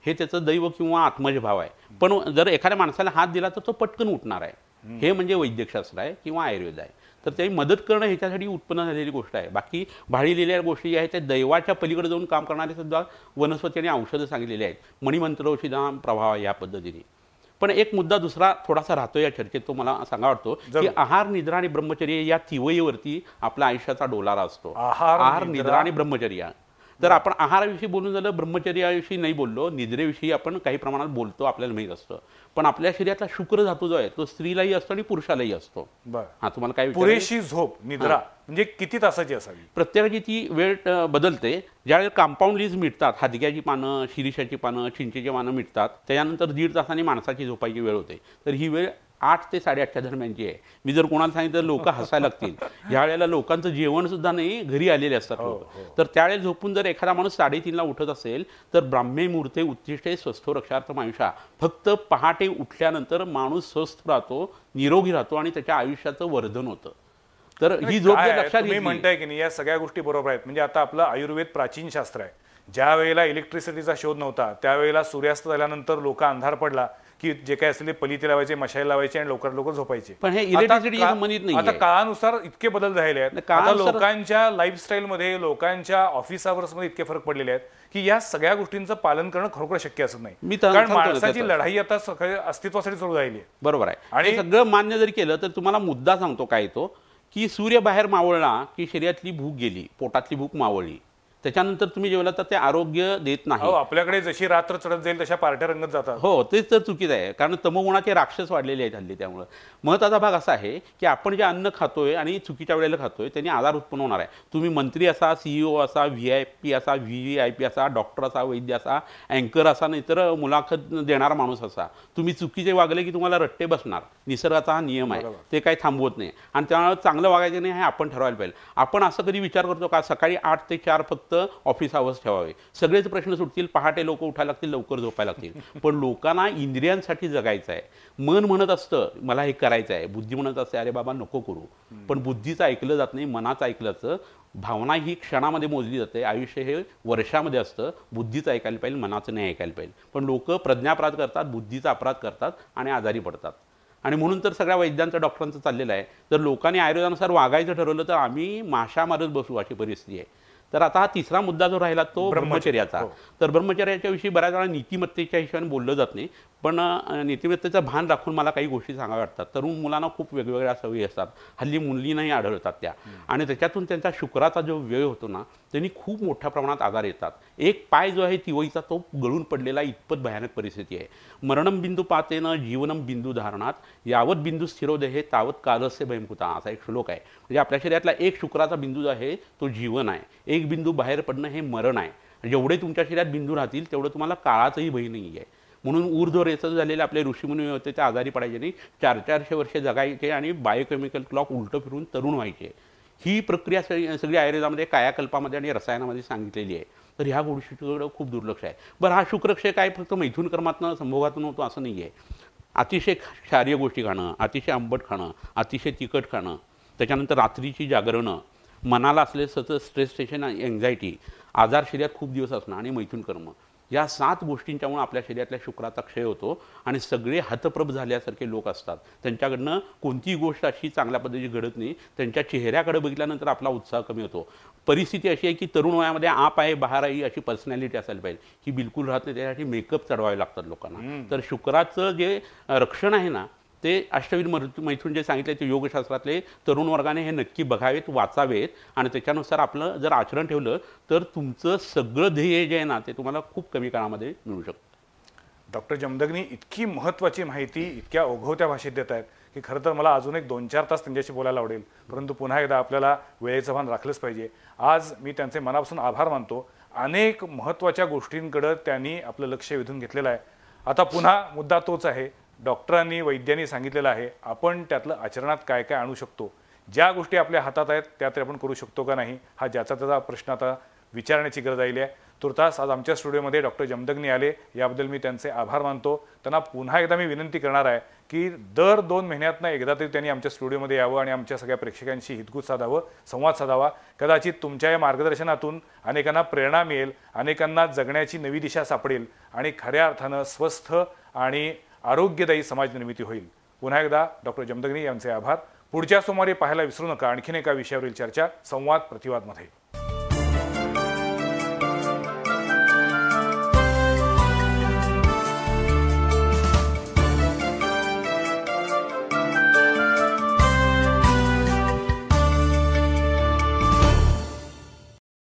हे त्याचं दैव किंवा आत्मज भाव आहे. पण जर एखाद्या माणसाला हात दिला तर तो पटकन उठणार आहे. हे म्हणजे वैद्यकशास्त्र आहे किंवा आयुर्वेद आहे. तर त्याची मदत करणं ह्याच्यासाठी उत्पन्न झालेली गोष्ट आहे. बाकी भाडी लिहिलेल्या गोष्टी ज्या आहेत त्या दैवाच्या पलीकडे जाऊन काम करणारे सुद्धा वनस्पती आणि औषधं सांगितलेली आहेत. मणिमंत्र औषधा प्रभाव या पद्धतीने. पण एक मुद्दा दुसरा थोडासा राहतो या चर्चेत, तो मला सांगा वाटतो की आहार, निद्रा आणि ब्रह्मचर्य या तिवयीवरती आपल्या आयुष्याचा डोलारा असतो. आहार, निद्रा आणि ब्रह्मचर्य. तर आपण आहाराविषयी बोलून झालं, ब्रह्मचर्याविषयी नाही बोललो, निद्रेविषयी आपण काही प्रमाणात बोलतो, आपल्याला माहीत असतं. पण आपल्या शरीरातला शुक्र धातू जो आहे तो स्त्रीलाही असतो आणि पुरुषालाही असतो. हा, तुम्हाला काय पुरेशी झोप, निद्रा म्हणजे किती तासाची असावी? प्रत्येकाची ती वेळ बदलते. ज्यावेळेस कंपाऊंड लीज मिळतात, हादग्याची पानं, शिरीषाची पानं, चिंचेची पानं मिळतात, त्याच्यानंतर 1.5 तासांनी माणसाची झोपायची वेळ होते. तर ही वेळ 8 ते 8:30च्या दरम्यानची आहे. मी जर कोणाला सांगितलं लोक हसायला लागतील. या वेळेला लोकांचं जेवण सुद्धा नाही, घरी आलेले असतात लोक. तर त्यावेळेस झोपून जर एखादा माणूस 3:30ला उठत असेल तर ब्राह्मे मुहूर्ते उत्तिष्ठे स्वस्थो रक्षार्थ आयुष्या. फक्त पहाटे उठल्यानंतर माणूस स्वस्थ राहतो, निरोगी राहतो आणि त्याच्या आयुष्याचं वर्धन होतं. तर ही झोप लक्षात तुम्ही म्हणताय की नाही या सगळ्या गोष्टी बरोबर आहेत. म्हणजे आता आपलं आयुर्वेद प्राचीन शास्त्र आहे. ज्या वेळेला इलेक्ट्रिसिटीचा शोध नव्हता त्यावेळेला सूर्यास्त झाल्यानंतर लोक अंधार पडला की जे काय असले पलिते लावायचे, मशाल लावायचे आणि लवकर झोपायचे. पण हे इलेक्ट्रिसिटी संबंधित नाही. आता काळानुसार इतके बदल झालेले आहेत. आता लोकांच्या लाईफस्टाईल मध्ये, लोकांच्या ऑफिस आवर्स मध्ये इतके फरक पडलेले आहेत की या सगळ्या गोष्टींचं पालन करणं खरोखर शक्य असत नाही. कारण माणसाची लढाई आता अस्तित्वासाठी सुरू झालेली आहे. बरोबर आहे. आणि सगळं मान्य जरी केलं तर तुम्हाला मुद्दा सांगतो काय तो की सूर्य बाहेर मावळला की शरीरातली भूक गेली, पोटातली भूक मावळली, त्याच्यानंतर तुम्ही जेवला तर ते आरोग्य देत नाही. आपल्याकडे जशी रात्र चढत जाईल तशा पार्ट्या रंगत जातात. हो, तेच तर चुकीचं आहे, कारण तमोगुणाचे राक्षस वाढलेले आहेत हल्ली. त्यामुळे महत्त्वाचा भाग असा आहे की आपण जे अन्न खातोय आणि चुकीच्या वेळेला खातोय त्यांनी आजार उत्पन्न होणार आहे. तुम्ही मंत्री असा, CEO असा, VIP असा, VVIP असा, डॉक्टर असा, वैद्य असा, अँकर असा, नाहीतर मुलाखत देणारा माणूस असा, तुम्ही चुकीचे वागले की तुम्हाला रट्टे बसणार. निसर्गाचा हा नियम आहे, ते काही थांबवत नाही. आणि त्यामुळे चांगलं वागायचं नाही हे आपण ठरवायला पाहिजे. आपण असं कधी विचार करतो का सकाळी 8 ते 4 फक्त ऑफिस आवर्स ठेवावे, सगळेच प्रश्न सुटतील, पहाटे लोक उठायला लागतील, लवकर झोपायला लागतील. पण लोकांना इंद्रियांसाठी जगायचं आहे. मन म्हणत असतं मला हे करायचं आहे, बुद्धी म्हणत असते अरे बाबा नको करू. पण बुद्धीचं ऐकलं जात नाही, मनाचं ऐकलं जातं. भावना ही क्षणामध्ये मोजली जाते, आयुष्य हे वर्षामध्ये असतं. बुद्धीचं ऐकायला पाहिजे, मनाचं नाही ऐकायला पाहिजे. पण लोक प्रज्ञापराध करतात, बुद्धीचा अपराध करतात आणि आजारी पडतात. आणि म्हणून तर सगळ्या वैद्यांचं डॉक्टरांचं चाललेलं आहे. जर लोकांनी आयुर्वेदानुसार वागायचं ठरवलं तर आम्ही माशा मारत बसू अशी परिस्थिती आहे. तर आता हा तिसरा मुद्दा जो राहिला तो ब्रह्मचर्याचा. तर ब्रह्मचर्याच्या विषयी बऱ्याच वेळा नीतिमत्तेच्या हिशोबाने बोललं जात नाही, पण नीतिमत्तेचं भान राखून मला काही गोष्टी सांगाव्या वाटतात. तरुण मुलांना खूप वेगवेगळ्या सवयी असतात, हल्ली मुलींनाही आढळतात त्या, आणि त्याच्यातून त्यांचा शुक्राचा जो व्यय होतो ना त्यांनी खूप मोठ्या प्रमाणात आजार येतात. एक पाय जो आहे तिवईचा तो गळून पडलेला इतपत भयानक परिस्थिती आहे. मरणम बिंदू पातेन जीवनम बिंदू धारणात यावत बिंदू स्थिरोदेहे तावत कालस्य भयंकुता असा एक श्लोक आहे. म्हणजे आपल्या शरीरातला एक शुक्राचा बिंदू जो आहे तो जीवन आहे, एक बिंदू बाहेर पडणं हे मरण आहे. जेवढे तुमच्या शरीरात बिंदू राहतील तेवढं तुम्हाला काळाचंही भय नाही आहे. म्हणून ऊर्ध्वरेचं झालेले आपले ऋषीमुनी होते ते आजारी पडायचे नाही, 400-400 वर्षे जगायचे आणि बायोकेमिकल क्लॉक उलटं फिरून तरुण व्हायचे. ही प्रक्रिया सगळी आयुर्वेदामध्ये कायाकल्पामध्ये आणि रसायनामध्ये सांगितलेली आहे. तर ह्या गोष्टीकडं खूप दुर्लक्ष आहे. बरं, हा शुक्रक्षय काय फक्त मैथून कर्मातनं संभोगातून होतो असं नाही आहे. अतिशय क्षारीय गोष्टी खाणं, अतिशय आंबट खाणं, अतिशय तिखट खाणं, त्याच्यानंतर रात्रीची जागरणं, मनाला असलेलं सतत स्ट्रेस, टेन्शन, एन्झायटी, आजार शरीरात खूप दिवस असणं आणि मैथून कर्म, या 7 गोष्टींच्यामुळे आपल्या शरीरातल्या शुक्राचा क्षय होतो आणि सगळे हतप्रभ झाल्यासारखे लोक असतात. त्यांच्याकडनं कोणतीही गोष्ट अशी चांगल्या पद्धतीची घडत नाही. त्यांच्या चेहऱ्याकडे बघितल्यानंतर आपला उत्साह कमी होतो. परिस्थिती अशी आहे की तरुण वयामध्ये आप आहे बाहेर आहे अशी पर्सनॅलिटी असायला पाहिजे, ही बिलकुल राहत नाही. त्यासाठी मेकअप चढवावे लागतात लोकांना. तर शुक्राचं जे रक्षण आहे ना ते अष्टविध मैथून जे सांगितले ते योगशास्त्रातले तरुण वर्गाने हे नक्की बघावेत, वाचावेत आणि त्याच्यानुसार आपलं जर आचरण ठेवलं तर तुमचं सगळं ध्येय जे आहे ना ते तुम्हाला खूप कमी काळामध्ये मिळू शकतं. डॉक्टर जमदग्नी इतकी महत्त्वाची माहिती इतक्या ओघवत्या भाषेत देत आहेत की खरं तर मला अजून एक 2-4 तास त्यांच्याशी बोलायला आवडेल, परंतु पुन्हा एकदा आपल्याला वेळेचं भान राखलंच पाहिजे. आज मी त्यांचे मनापासून आभार मानतो. अनेक महत्त्वाच्या गोष्टींकडे त्यांनी आपलं लक्ष वेधून घेतलेलं आहे. आता पुन्हा मुद्दा तोच आहे, डॉक्टरांनी वैद्यांनी सांगितलेलं आहे, आपण त्यातलं आचरणात काय काय आणू शकतो, ज्या गोष्टी आपल्या हातात आहेत त्या तरी आपण करू शकतो का नाही, हा ज्याचा त्याचा प्रश्न आता विचारण्याची गरज आली आहे. तुर्तास आज आमच्या स्टुडिओमध्ये डॉक्टर जमदग्नी आले, याबद्दल मी त्यांचे आभार मानतो. त्यांना पुन्हा एकदा मी विनंती करणार आहे की दर 2 महिन्यातनं एकदा तरी त्यांनी आमच्या स्टुडिओमध्ये यावं आणि आमच्या सगळ्या प्रेक्षकांशी हितगुज साधावं, संवाद साधावा. कदाचित तुमच्या या मार्गदर्शनातून अनेकांना प्रेरणा मिळेल, अनेकांना जगण्याची नवी दिशा सापडेल आणि खऱ्या अर्थानं स्वस्थ आणि आरोग्यदायी समाज निर्मिती होईल. पुन्हा एकदा डॉक्टर जमदग्नी यांचे आभार. पुढच्या सोमवारी पाहायला विसरू नका आणखीन एका विषयावरील चर्चा संवाद प्रतिवादमध्ये.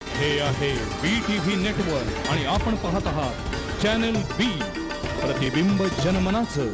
हे आहे BTV नेटवर्क आणि आपण पाहत आहात चॅनल B, प्रतिबिंब जनमनाचं.